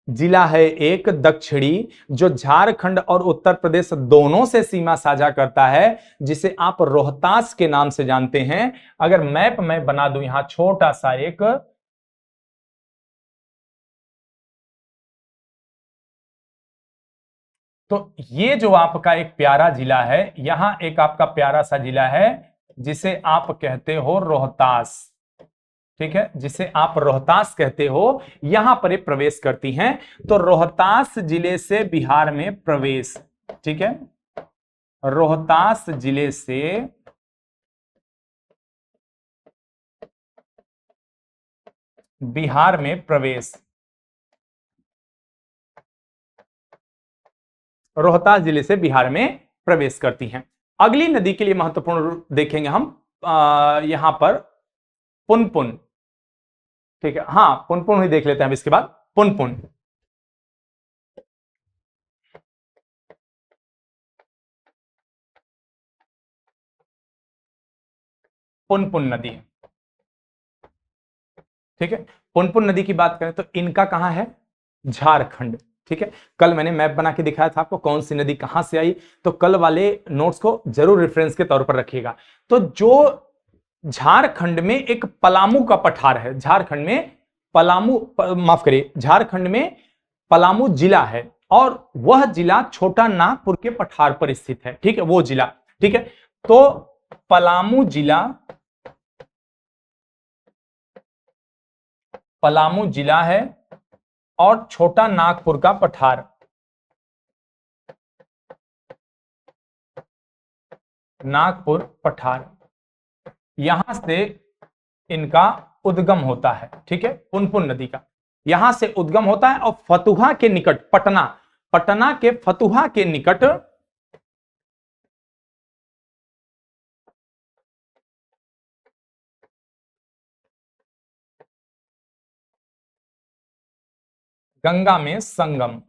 जिला है एक दक्षिणी, जो झारखंड और उत्तर प्रदेश दोनों से सीमा साझा करता है, जिसे आप रोहतास के नाम से जानते हैं। अगर मैप मैं बना दूं यहां छोटा सा एक, तो ये जो आपका एक प्यारा जिला है, यहां एक आपका प्यारा सा जिला है जिसे आप कहते हो रोहतास। ठीक है, जिसे आप रोहतास कहते हो, यहां पर ये प्रवेश करती हैं। तो रोहतास जिले से बिहार में प्रवेश। ठीक है, रोहतास जिले से बिहार में प्रवेश। रोहतास जिले से बिहार में प्रवेश करती हैं। अगली नदी के लिए महत्वपूर्ण देखेंगे हम यहां पर पुनपुन। ठीक है, हाँ पुनपुन ही देख लेते हैं अब इसके बाद। पुनपुन, पुनपुन नदी। ठीक है, पुनपुन नदी की बात करें तो इनका कहां है? झारखंड। ठीक है, कल मैंने मैप बना के दिखाया था आपको कौन सी नदी कहां से आई, तो कल वाले नोट्स को जरूर रेफरेंस के तौर पर रखिएगा। तो जो झारखंड में एक पलामू का पठार है, झारखंड में माफ करिए, झारखंड में पलामू जिला है, और वह जिला छोटा नागपुर के पठार पर स्थित है। ठीक है, वो जिला। ठीक है, तो पलामू जिला है और छोटा नागपुर का पठार। नागपुर पठार, यहां से इनका उद्गम होता है। ठीक है, पुनपुन नदी का यहां से उद्गम होता है, और फतुहा के निकट पटना के फतुहा के निकट गंगा में संगम।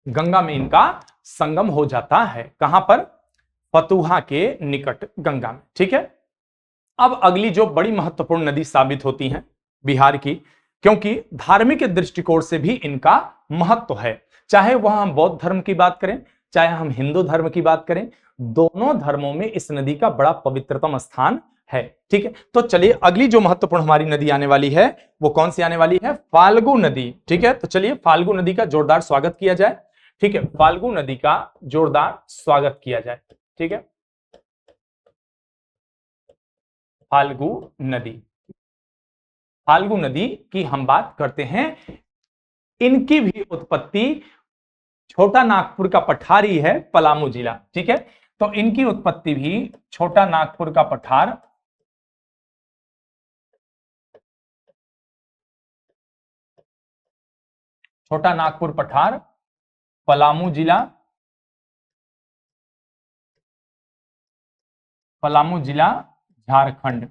गंगा में इनका संगम हो जाता है। कहां पर? फतुहा के निकट गंगा में। ठीक है, अब अगली जो बड़ी महत्वपूर्ण नदी साबित होती है बिहार की, क्योंकि धार्मिक दृष्टिकोण से भी इनका महत्व है। चाहे वह हम बौद्ध धर्म की बात करें, चाहे हम हिंदू धर्म की बात करें, दोनों धर्मों में इस नदी का बड़ा पवित्रतम स्थान है। ठीक है, तो चलिए अगली जो महत्वपूर्ण हमारी नदी आने वाली है वो कौन सी आने वाली है? फाल्गु नदी। ठीक है, तो चलिए फाल्गु नदी का जोरदार स्वागत किया जाए। ठीक है, फाल्गु नदी का जोरदार स्वागत किया जाए। ठीक है, फाल्गु नदी। फाल्गु नदी की हम बात करते हैं, इनकी भी उत्पत्ति छोटा नागपुर का पठार ही है, पलामू जिला। ठीक है, तो इनकी उत्पत्ति भी छोटा नागपुर का पठार, छोटा नागपुर पठार, पलामू जिला, पलामू जिला झारखंड।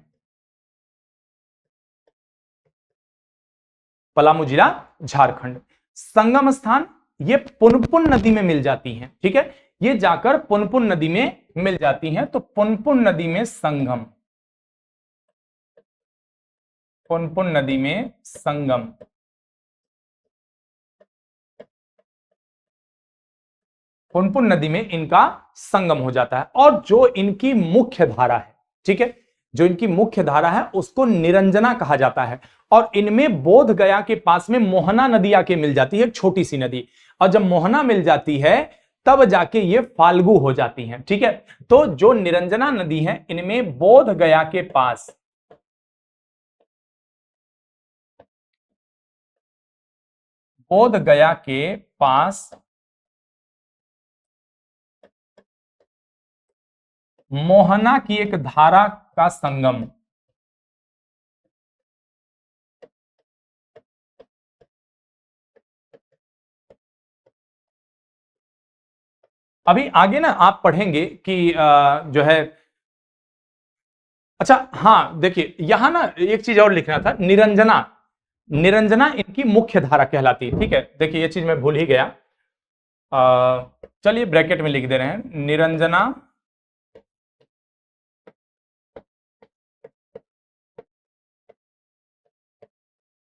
पलामू जिला झारखंड। संगम स्थान ये पुनपुन नदी में मिल जाती हैं। ठीक है, ये जाकर पुनपुन नदी में मिल जाती हैं, तो पुनपुन नदी में संगम, पुनपुन नदी में संगम। पुनपुन नदी में इनका संगम हो जाता है। और जो इनकी मुख्य धारा है, ठीक है, जो इनकी मुख्य धारा है उसको निरंजना कहा जाता है। और इनमें बोध गया के पास में मोहना नदी आके मिल जाती है, एक छोटी सी नदी। और जब मोहना मिल जाती है तब जाके ये फाल्गु हो जाती हैं। ठीक है, तो जो निरंजना नदी है इनमें बोध गया के पास, बोध गया के पास मोहना की एक धारा का संगम। अभी आगे ना आप पढ़ेंगे कि जो है, अच्छा हाँ देखिए यहां ना एक चीज और लिखना था, निरंजना। निरंजना इनकी मुख्य धारा कहलाती है। ठीक है, देखिए ये चीज मैं भूल ही गया। चलिए ब्रैकेट में लिख दे रहे हैं, निरंजना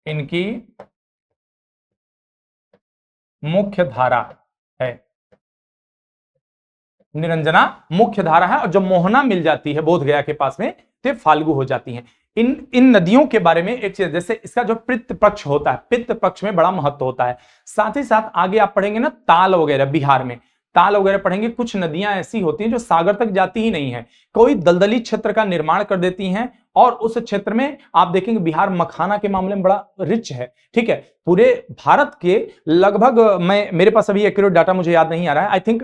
इनकी मुख्य धारा है। निरंजना मुख्य धारा है, और जब मोहना मिल जाती है बोध गया के पास में तो फाल्गु हो जाती है। इन नदियों के बारे में एक चीज, जैसे इसका जो पित्त पक्ष होता है, पित्त पक्ष में बड़ा महत्व होता है। साथ ही साथ आगे आप पढ़ेंगे ना ताल वगैरह, बिहार में ताल वगैरह पढ़ेंगे। कुछ नदियां ऐसी होती हैं जो सागर तक जाती ही नहीं है, कोई दलदली क्षेत्र का निर्माण कर देती हैं, और उस क्षेत्र में आप देखेंगे बिहार मखाना के मामले में बड़ा रिच है। ठीक है, पूरे भारत के लगभग, मैं मेरे पास अभी एक्यूरेट डाटा मुझे याद नहीं आ रहा है, आई थिंक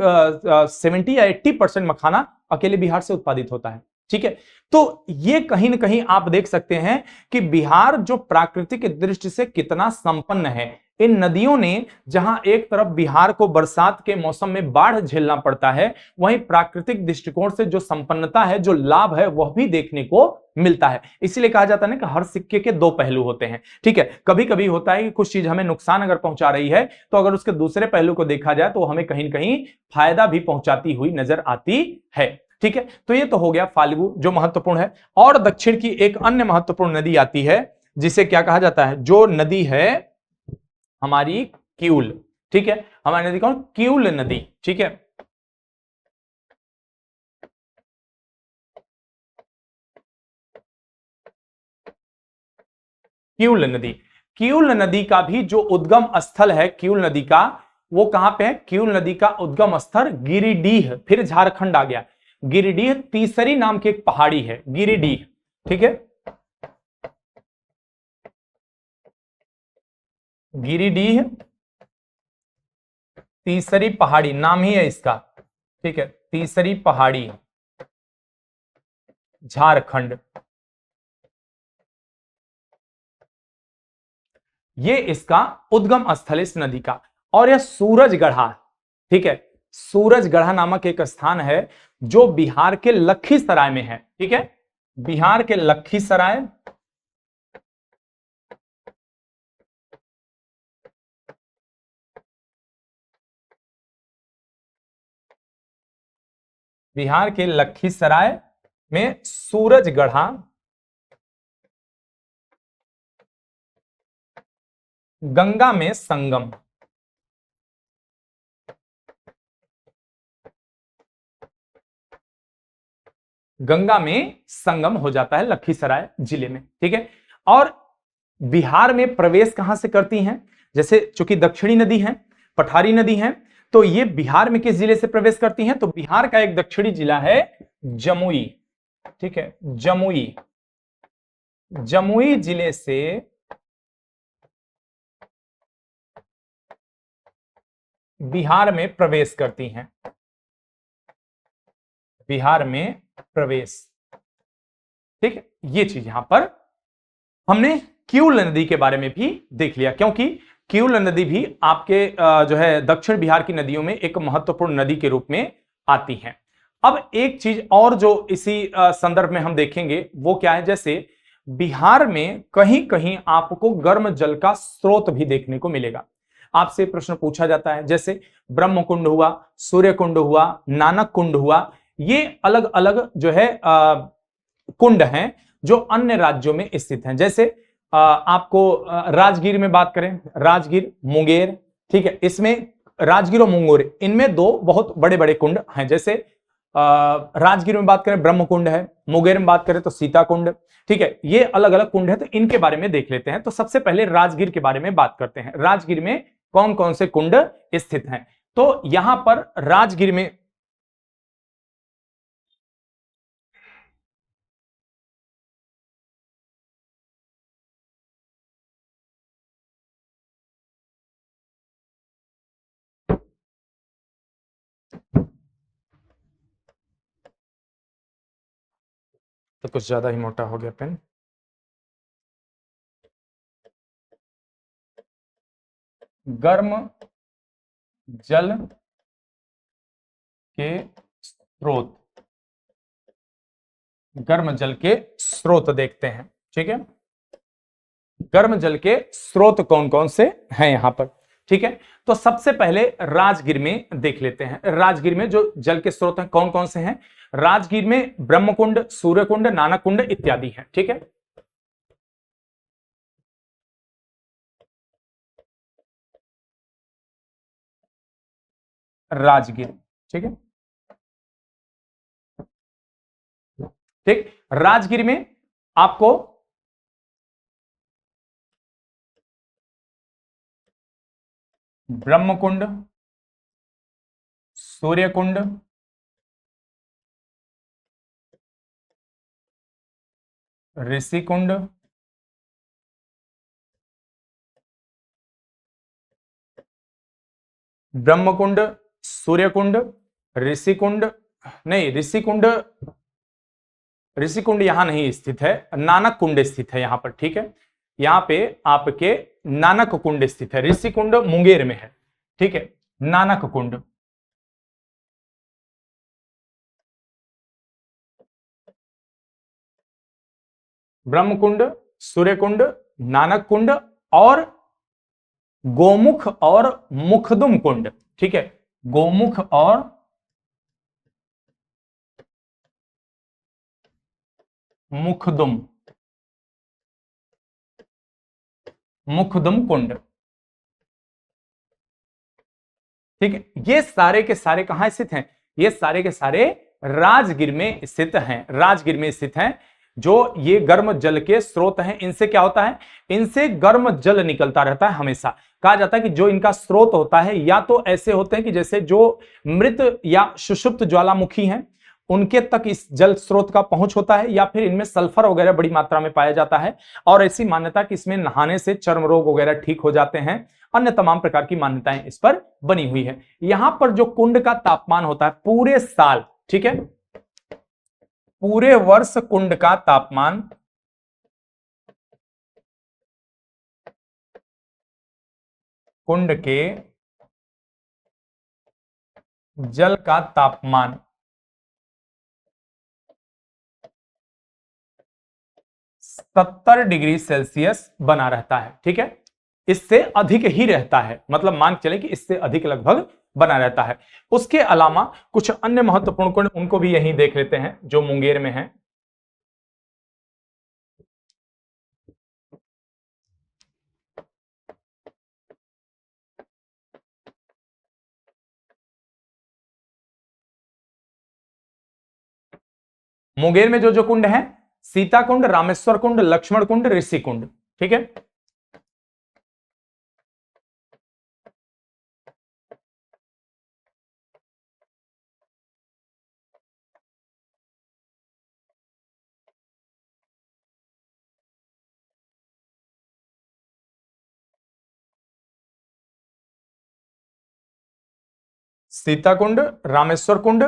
70 या 80% मखाना अकेले बिहार से उत्पादित होता है। ठीक है, तो ये कहीं ना कहीं आप देख सकते हैं कि बिहार जो प्राकृतिक दृष्टि से कितना संपन्न है। इन नदियों ने, जहां एक तरफ बिहार को बरसात के मौसम में बाढ़ झेलना पड़ता है, वहीं प्राकृतिक दृष्टिकोण से जो संपन्नता है, जो लाभ है, वह भी देखने को मिलता है। इसीलिए कहा जाता है ना कि हर सिक्के के दो पहलू होते हैं। ठीक है, कभी कभी होता है कि कुछ चीज हमें नुकसान अगर पहुंचा रही है, तो अगर उसके दूसरे पहलू को देखा जाए तो हमें कहीं ना कहीं फायदा भी पहुंचाती हुई नजर आती है। ठीक है, तो ये तो हो गया फाल्गु जो महत्वपूर्ण है। और दक्षिण की एक अन्य महत्वपूर्ण नदी आती है, जिसे क्या कहा जाता है, जो नदी है हमारी क्यूल। ठीक है, हमारी नदी कौन, क्यूल नदी। ठीक है, क्यूल नदी। क्यूल नदी का भी जो उद्गम स्थल है क्यूल नदी का, वो कहां पे है, क्यूल नदी का उद्गम स्थल गिरिडीह, फिर झारखंड आ गया। गिरिडीह तीसरी नाम की एक पहाड़ी है, गिरिडीह। ठीक है, गिरिडीह तीसरी पहाड़ी नाम ही है इसका। ठीक है, तीसरी पहाड़ी, झारखंड। ये इसका उद्गम स्थल इस नदी का। और यह सूरजगढ़ा, ठीक है, सूरजगढ़ा नामक एक स्थान है जो बिहार के लखीसराय में है। ठीक है, बिहार के लखीसराय, बिहार के लखीसराय में सूरजगढ़ा गंगा में संगम। गंगा में संगम हो जाता है लखीसराय जिले में। ठीक है, और बिहार में प्रवेश कहां से करती हैं, जैसे चूंकि दक्षिणी नदी है, पठारी नदी है, तो ये बिहार में किस जिले से प्रवेश करती हैं, तो बिहार का एक दक्षिणी जिला है जमुई। ठीक है, जमुई, जमुई जिले से बिहार में प्रवेश करती हैं, बिहार में प्रवेश। ठीक है, ये चीज यहां पर हमने क्यूल नदी के बारे में भी देख लिया, क्योंकि क्यूल नदी भी आपके जो है दक्षिण बिहार की नदियों में एक महत्वपूर्ण नदी के रूप में आती है। अब एक चीज और जो इसी संदर्भ में हम देखेंगे वो क्या है, जैसे बिहार में कहीं कहीं आपको गर्म जल का स्रोत भी देखने को मिलेगा। आपसे प्रश्न पूछा जाता है, जैसे ब्रह्म कुंड हुआ, सूर्य कुंड हुआ, नानक कुंड हुआ, ये अलग अलग जो है कुंड हैं जो अन्य राज्यों में स्थित हैं। जैसे आपको राजगीर में बात करें, राजगीर, मुंगेर, ठीक है, इसमें राजगीर और मुंगेर, इनमें दो बहुत बड़े बड़े कुंड हैं। जैसे राजगीर में बात करें ब्रह्म कुंड है, मुंगेर में बात करें तो सीता कुंड। ठीक है, ये अलग अलग कुंड है, तो इनके बारे में देख लेते हैं। तो सबसे पहले राजगीर के बारे में बात करते हैं। राजगीर में कौन कौन से कुंड स्थित हैं, तो यहां पर राजगीर में तो कुछ ज्यादा ही मोटा हो गया पेन। गर्म जल के स्रोत, गर्म जल के स्रोत देखते हैं। ठीक है, गर्म जल के स्रोत कौन कौन से हैं यहां पर। ठीक है, तो सबसे पहले राजगीर में देख लेते हैं। राजगीर में जो जल के स्रोत हैं कौन कौन से हैं। राजगीर में ब्रह्मकुंड, सूर्यकुंड, नानककुंड इत्यादि हैं। ठीक है, राजगीर। ठीक है, ठीक, राजगीर में आपको ब्रह्मकुंड, सूर्यकुंड, ऋषिकुंड, ब्रह्मकुंड, सूर्यकुंड, ऋषिकुंड, नहीं ऋषिकुंड, ऋषिकुंड यहां नहीं स्थित है, नानक कुंड स्थित है यहां पर। ठीक है, यहां पे आपके नानक कुंड स्थित है, ऋषिकुंड मुंगेर में है। ठीक है, नानक कुंड, ब्रह्मकुंड, सूर्यकुंड, नानक कुंड और गोमुख और मुखदुम कुंड। ठीक है, गोमुख और मुखदुम, मुखदुम कुंड। ठीक है, ये सारे के सारे कहां स्थित हैं, ये सारे के सारे राजगीर में स्थित हैं, राजगीर में स्थित हैं। जो ये गर्म जल के स्रोत हैं, इनसे क्या होता है, इनसे गर्म जल निकलता रहता है हमेशा। कहा जाता है कि जो इनका स्रोत होता है या तो ऐसे होते हैं कि जैसे जो मृत या सुषुप्त ज्वालामुखी हैं उनके तक इस जल स्रोत का पहुंच होता है, या फिर इनमें सल्फर वगैरह बड़ी मात्रा में पाया जाता है। और ऐसी मान्यता कि इसमें नहाने से चर्म रोग वगैरह ठीक हो जाते हैं, अन्य तमाम प्रकार की मान्यताएं इस पर बनी हुई है। यहां पर जो कुंड का तापमान होता है पूरे साल, ठीक है, पूरे वर्ष कुंड का तापमान कुंड के जल का तापमान 70 डिग्री सेल्सियस बना रहता है। ठीक है, इससे अधिक ही रहता है, मतलब मान चले कि इससे अधिक लगभग बना रहता है। उसके अलावा कुछ अन्य महत्वपूर्ण कुंड उनको भी यहीं देख लेते हैं जो मुंगेर में है। मुंगेर में जो जो कुंड है, सीता कुंड, रामेश्वर कुंड, लक्ष्मण कुंड, ऋषि कुंड। ठीक है, सीता कुंड, रामेश्वर कुंड,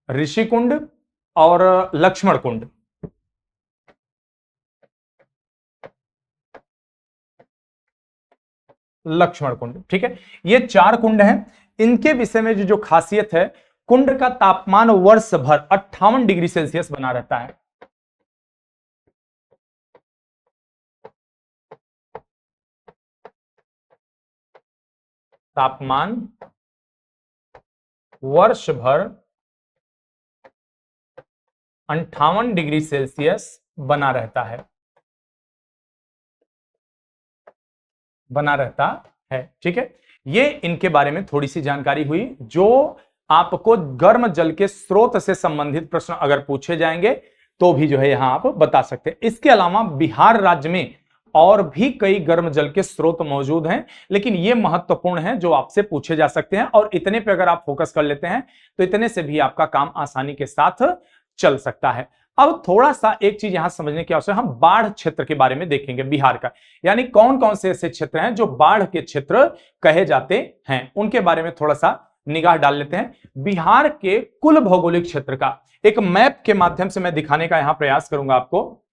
ऋषि कुंड और लक्ष्मण कुंड। लक्ष्मण कुंड, ठीक है, ये 4 कुंड हैं। इनके विषय में जो खासियत है, कुंड का तापमान वर्ष भर 58 डिग्री सेल्सियस बना रहता है। तापमान वर्ष भर 58 डिग्री सेल्सियस बना रहता है, बना रहता है। ठीक है, ये इनके बारे में थोड़ी सी जानकारी हुई। जो आपको गर्म जल के स्रोत से संबंधित प्रश्न अगर पूछे जाएंगे तो भी जो है यहां आप बता सकते हैं। इसके अलावा बिहार राज्य में और भी कई गर्म जल के स्रोत मौजूद हैं, लेकिन ये महत्वपूर्ण हैं जो आपसे पूछे जा सकते हैं, और इतने पे अगर आप फोकस कर लेते हैं तो इतने से भी आपका काम आसानी के साथ चल सकता है। अब थोड़ा सा एक चीज यहां समझने की आवश्यकता है, हम बाढ़ क्षेत्र के बारे में देखेंगे बिहार का, यानी कौन कौन से ऐसे क्षेत्र हैं जो बाढ़ के क्षेत्र कहे जाते हैं, उनके बारे में थोड़ा सा निगाह डाल लेते हैं बिहार के कुल भौगोलिक क्षेत्र का। एक मैप के माध्यम से मैं दिखाने का यहां प्रयास करूंगा आपको।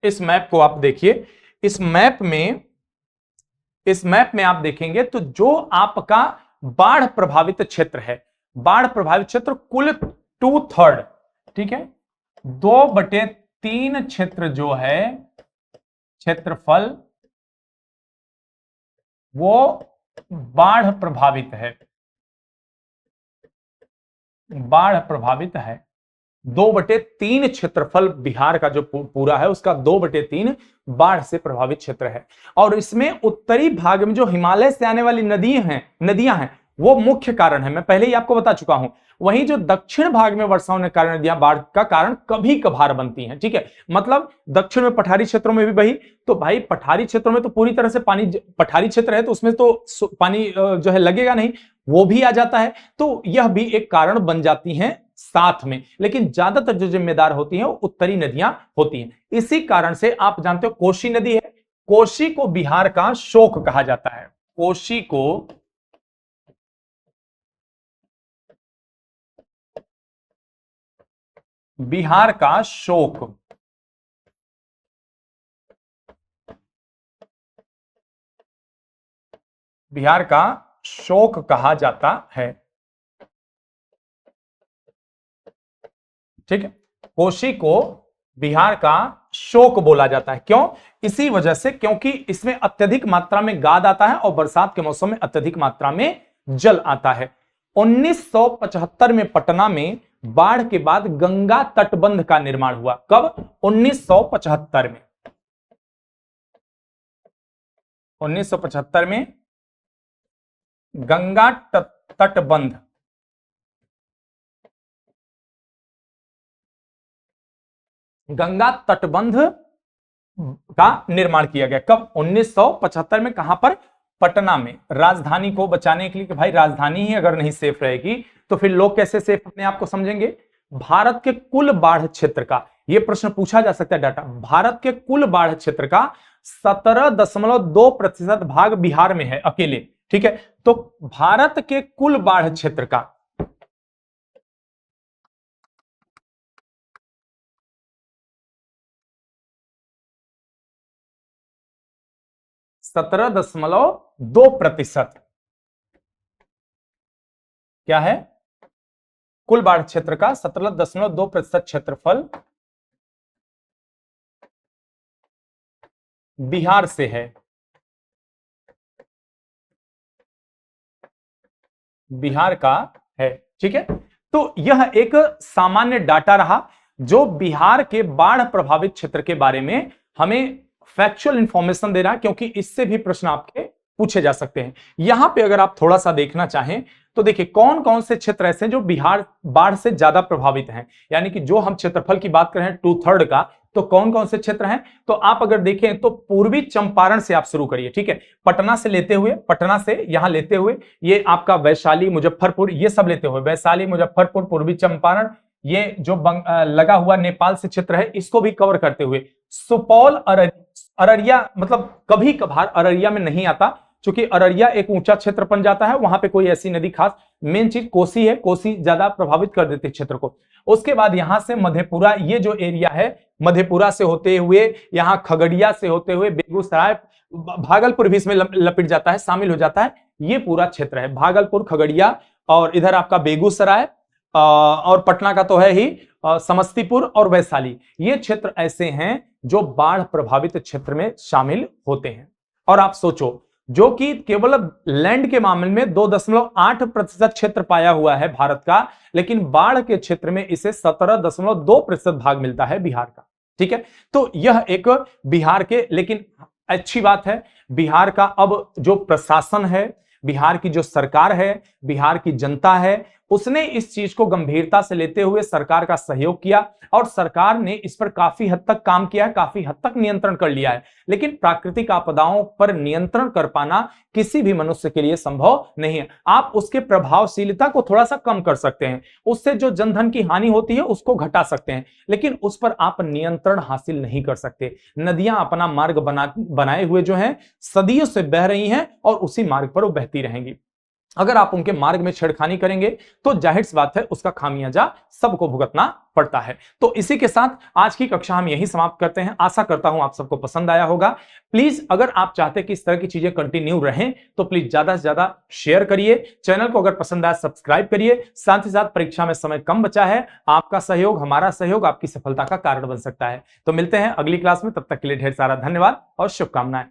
इस मैप को आप देखिए। इस मैप में आप देखेंगे तो जो आपका बाढ़ प्रभावित क्षेत्र है, बाढ़ प्रभावित क्षेत्र कुल 2/3, ठीक है, 2/3 क्षेत्र जो है क्षेत्रफल वो बाढ़ प्रभावित है, बाढ़ प्रभावित है। 2/3 क्षेत्रफल बिहार का जो पूरा है उसका 2/3 बाढ़ से प्रभावित क्षेत्र है। और इसमें उत्तरी भाग में जो हिमालय से आने वाली नदियां हैं वो मुख्य कारण है, मैं पहले ही आपको बता चुका हूं। वहीं जो दक्षिण भाग में वर्षा होने के कारण नदियां बाढ़ का कारण कभी कभार बनती हैं, ठीक है। मतलब दक्षिण में पठारी क्षेत्रों में भी बही, तो भाई पठारी क्षेत्रों में तो पूरी तरह से पानी, पठारी क्षेत्र है तो उसमें तो पानी जो है लगेगा नहीं, वो भी आ जाता है, तो यह भी एक कारण बन जाती हैं साथ में। लेकिन ज्यादातर जो जिम्मेदार होती हैं वो उत्तरी नदियां होती हैं। इसी कारण से आप जानते हो कोसी नदी है, कोसी को बिहार का शोक कहा जाता है। कोसी को बिहार का शोक, बिहार का शोक कहा जाता है, ठीक है। कोसी को बिहार का शोक बोला जाता है, क्यों? इसी वजह से क्योंकि इसमें अत्यधिक मात्रा में गाद आता है और बरसात के मौसम में अत्यधिक मात्रा में जल आता है। 1975 में पटना में बाढ़ के बाद गंगा तटबंध का निर्माण हुआ। कब? 1975 में। 1975 में गंगा तटबंध, गंगा तटबंध का निर्माण किया गया। कब? 1975 में। कहां पर? पटना में। राजधानी को बचाने के लिए कि भाई राजधानी ही अगर नहीं सेफ रहेगी तो फिर लोग कैसे सेफ अपने आप को समझेंगे। भारत के कुल बाढ़ क्षेत्र का यह प्रश्न पूछा जा सकता है डाटा। भारत के कुल बाढ़ क्षेत्र का 17.2% भाग बिहार में है अकेले, ठीक है। तो भारत के कुल बाढ़ क्षेत्र का 17.2% क्या है? कुल बाढ़ क्षेत्र का 17.2% क्षेत्रफल बिहार से है, बिहार का है, ठीक है। तो यह एक सामान्य डाटा रहा जो बिहार के बाढ़ प्रभावित क्षेत्र के बारे में हमें फैक्चुअल इंफॉर्मेशन दे रहा है, क्योंकि इससे भी प्रश्न आपके पूछे जा सकते हैं। यहां पे अगर आप थोड़ा सा देखना चाहें तो देखिए कौन कौन से क्षेत्र ऐसे हैं जो बिहार बाढ़ से ज्यादा प्रभावित हैं, यानी कि जो हम क्षेत्रफल की बात कर रहे हैं 2/3 का, तो कौन कौन से क्षेत्र हैं। तो आप अगर देखें तो पूर्वी चंपारण से आप शुरू करिए, ठीक है। पटना से लेते हुए, पटना से यहां लेते हुए ये आपका वैशाली, मुजफ्फरपुर, ये सब लेते हुए वैशाली, मुजफ्फरपुर, पूर्वी चंपारण, ये जो लगा हुआ नेपाल से क्षेत्र है इसको भी कवर करते हुए सुपौल, अररिया, मतलब कभी कभार अररिया में नहीं आता क्योंकि अररिया एक ऊंचा क्षेत्र बन जाता है, वहां पे कोई ऐसी नदी खास, मेन चीज कोसी है, कोसी ज्यादा प्रभावित कर देती है क्षेत्र को। उसके बाद यहां से मधेपुरा, ये जो एरिया है मधेपुरा से होते हुए यहां खगड़िया से होते हुए बेगूसराय, भागलपुर भी इसमें लपेट जाता है, शामिल हो जाता है। ये पूरा क्षेत्र है भागलपुर, खगड़िया और इधर आपका बेगूसराय और पटना का तो है ही, समस्तीपुर और वैशाली, ये क्षेत्र ऐसे हैं जो बाढ़ प्रभावित क्षेत्र में शामिल होते हैं। और आप सोचो, जो कि केवल लैंड के मामले में 2.8% क्षेत्र पाया हुआ है भारत का, लेकिन बाढ़ के क्षेत्र में इसे 17.2% भाग मिलता है बिहार का, ठीक है। तो यह एक बिहार के, लेकिन अच्छी बात है बिहार का अब जो प्रशासन है, बिहार की जो सरकार है, बिहार की जनता है, उसने इस चीज को गंभीरता से लेते हुए सरकार का सहयोग किया और सरकार ने इस पर काफी हद तक काम किया है, काफी हद तक नियंत्रण कर लिया है। लेकिन प्राकृतिक आपदाओं पर नियंत्रण कर पाना किसी भी मनुष्य के लिए संभव नहीं है। आप उसके प्रभावशीलता को थोड़ा सा कम कर सकते हैं, उससे जो जनधन की हानि होती है उसको घटा सकते हैं, लेकिन उस पर आप नियंत्रण हासिल नहीं कर सकते। नदियां अपना मार्ग बनाए हुए जो है सदियों से बह रही हैं और उसी मार्ग पर वो बहती रहेंगी। अगर आप उनके मार्ग में छेड़खानी करेंगे तो जाहिर सी बात है उसका खामियाजा सबको भुगतना पड़ता है। तो इसी के साथ आज की कक्षा हम यही समाप्त करते हैं। आशा करता हूं आप सबको पसंद आया होगा। प्लीज अगर आप चाहते हैं कि इस तरह की चीजें कंटिन्यू रहें तो प्लीज ज्यादा से ज्यादा शेयर करिए, चैनल को अगर पसंद आया सब्सक्राइब करिए। साथ ही साथ परीक्षा में समय कम बचा है, आपका सहयोग, हमारा सहयोग आपकी सफलता का कारण बन सकता है। तो मिलते हैं अगली क्लास में, तब तक के लिए ढेर सारा धन्यवाद और शुभकामनाएं।